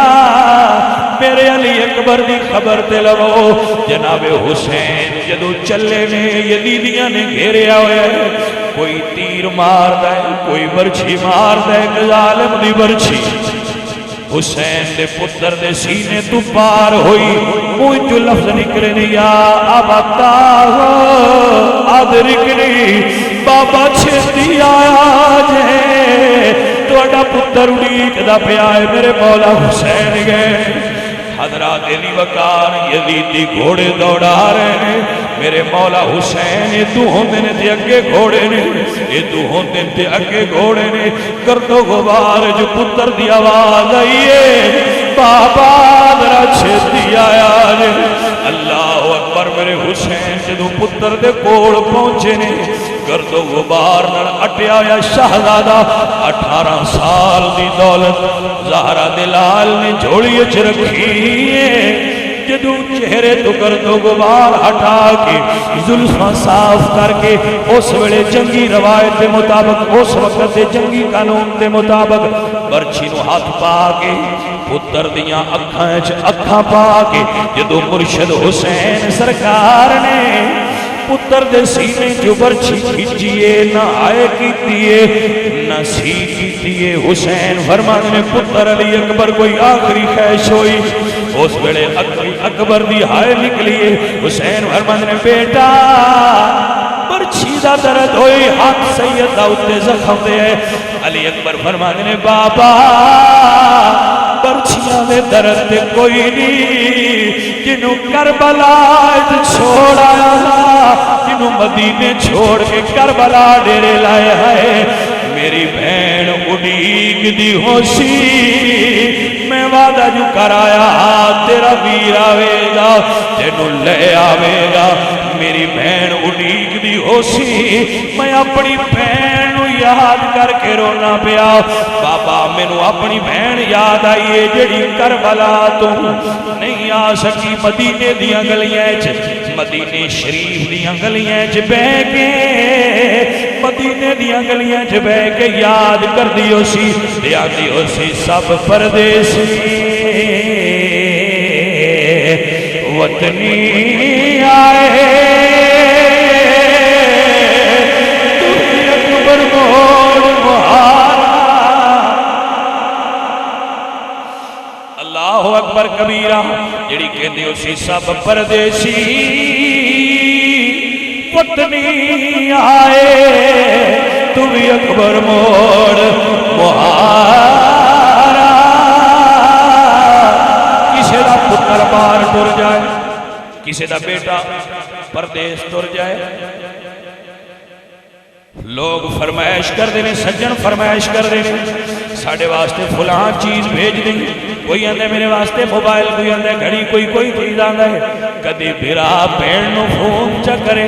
میرے علی اکبر دی خبر تے لو جناب حسین جدو چلے نے یزیدیاں نے گھیریا ہوئے کوئی تیر مار دے کوئی برچھی مار دے ایک ظالم دی برچھی حسین دے پتر دے سینے تو پار ہوئی موئی جو لفظ نکلے یا ابتا ہو ادرکنی بابا چھتی آیا جے تو تہاڈا پتر اڑیکدا پیا ہے میرے مولا حسین گئے حضرات علی وقار یزیدی گھوڑے دوڑا رہے ہیں میرے مولا حسین ادو ہوندے نے تے اگے گھوڑے نے ادو ہوندے تے اگے گھوڑے نے گرد و غبار جو پتر دی آواز آئی ہے بابا ذرا چھتی آیا نے اللہ اکبر میرے حسین جدوں پتر دے کول پہنچے نے گرد و غبار نال اٹیا یا شہزادہ 18 سال دی دولت زہرا دلال نے جھولی وچ رکھی ہے جدو چہرے تو گرد و غبار ہٹا کے زلفاں صاف کر کے اس ویلے جنگی روایت کے مطابق اس وقت دے جنگی قانون کے مطابق برچھی نو ہاتھ پا کے پتر دیاں اکھاں پا کے جدو مرشد حسین سرکار نے پتر دے سینے جو برچھی کھچیے نہ آئے کیتیے نہ سی کیتیے حسین فرمانے میں پتر علی اکبر کوئی آخری خیش ہوئی اس ویلے اکبر دی ہائے نکلیے حسین فرمانے میں بیٹا برچھی دا درد ہوئی ہاتھ سید داؤتے زخم دے علی اکبر فرمانے میں بابا برچھیاں دے درد دے کوئی نہیں جنہوں کربلا چھوڑا جنہوں مدینے چھوڑ کے کربلا ڈیرے لائے ہے میری بہن اڑیک دی ہوشی میں وعدہ جو کرایا تیرا ویر آوے گا تینوں لے آوے گا میری بہن اڑیک دی ہوشی میں اپنی بہن یاد کر کے رونا پیا بابا مینوں اپنی بہن یاد آئیے جڑی کربلا تو نہیں آ سکی مدینے دیاں گلیاں مدینے شریف دیاں گلیاں بہ کے مدینے دیاں گلیاں بہ کے یاد کر دیو سی سب پردیسی وطنی آئے اللہ اکبر کبیرہ جڑی کہندے ہو سی سب پردیسی وطنی آئے تو بھی اکبر موڑ مہارا کسی دا پتر بار ٹر جائے کسی دا بیٹا پردیس ٹر جائے لوگ فرمائش کر دینے سجن فرمائش کر دینے ساڑھے واسطے فلاں چیز بھیج دیں کوئی اندے میرے واسطے موبائل کوئی اندے گھڑی کوئی چیز آندہ ہے کدی بھرا بہن نو فون چا کرے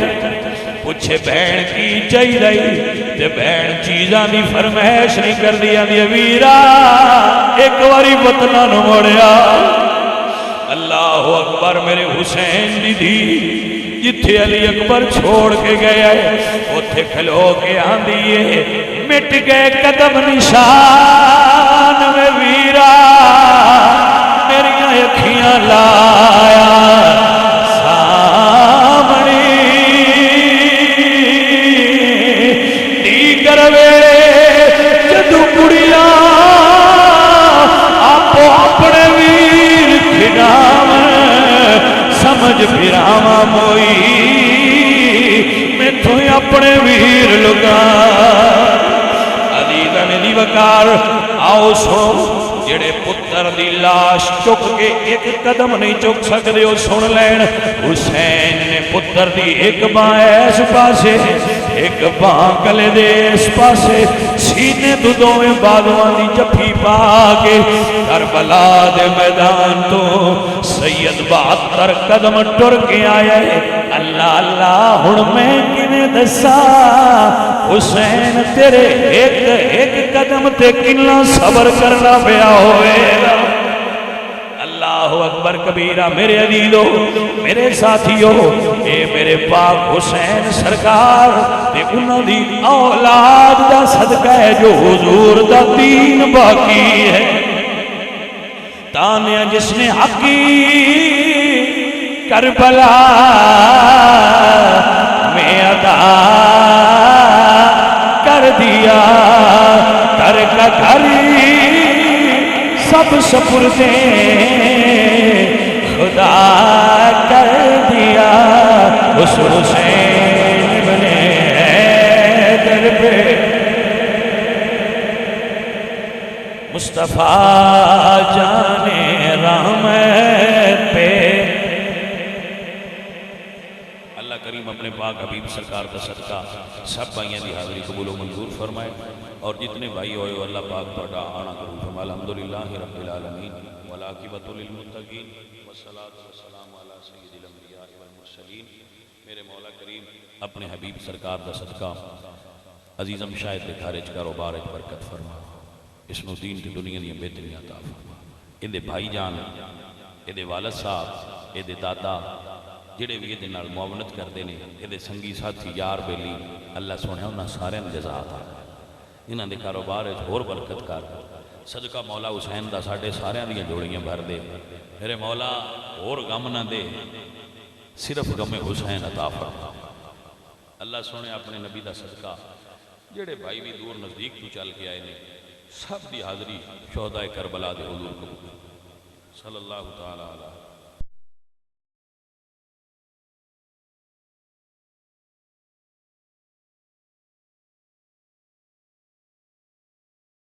پوچھے بہن کی چاہی رہی تے بہن چیزاں دی فرمائش نہیں کر دیا دی ویرا ایک واری وطنہ نو موڑیا اللہ اکبر میرے حسین دی جتھے علی اکبر چھوڑ کے گیا ہے اتھے کھلو کے آندیے مٹ گئے قدم نشان میں ویرا میری اکھیاں لایا سامنی دیگر ویڑے جدو کڑیاں آپ اپنے ویر کھڑام سمجھ پھراما موئی میں تو اپنے ویر لگا عزیزان دی وقار آؤ سنو جڑے پتر دی لاش چک کے ایک قدم نہیں چک سکتے ہو سن لین حسین نے پتر دی ایک باں اس پاسے ایک باں گلے دے اس پاسے سینے دودوں میں بادوان دی جپھی پا کے کربلا دے میدان تو سید 72 قدم ٹر کے آیا ہے اللہ اللہ ہن میں کنے دسا حسین تیرے ایک قدم تے کنا صبر کرنا پیا ہوئے اللہ اکبر کبیرہ میرے عزیزو میرے ساتھیو اے میرے پاک حسین سرکار تے انہوں دی اولاد دا صدقہ ہے جو حضور دا دین باقی ہے تانیہ جس نے حقی کربلا میں ادا کر دیا ترک گھری سب سپردیں خدا کر دیا اس حسین ابن حیدر پہ مصطفیٰ جانے رحمت پہ اللہ کریم اپنے پاک حبیب سرکار کا صدقہ سب بھائیاں دی حاضری قبول و منظور فرمائے اور جتنے بھائی ہوئے ہو اللہ پاک پڑھا آنا کرو فرمائے الحمدللہ رب العالمین والعاقبۃ للمتقین والصلاۃ والسلام علی سید الانبیاء والمرسلین۔ میرے مولا کریم اپنے حبیب سرکار کا صدقہ عزیزم شاید دے خارج کاروبار وچ برکت فرما، اس نو دین دی دنیا دی بہتریاں عطا فرما۔ ان دے بھائی جان، ان دے والد صاحب، ان دے دادا جڑے بھی یہ نال معاونت کرتے ہیں، یہ سنگی ساتھی یار بیلی، اللہ سونے انہاں سارے جزا عطا کر، انہاں دے کاروبار ہور برکت کر، صدقہ مولا حسین دا ساڈے سارے دیاں جوڑیاں بھر دے، میرے مولا اور غم نہ دے، صرف غم حسین عطا فرما۔ اللہ سونے اپنے نبی دا صدقہ جڑے بھائی بھی دور نزدیک تو چل کے آئے نے سب دی حاضری شہدائے کربلا دے حضور قبول صلی اللہ تعالی علیہ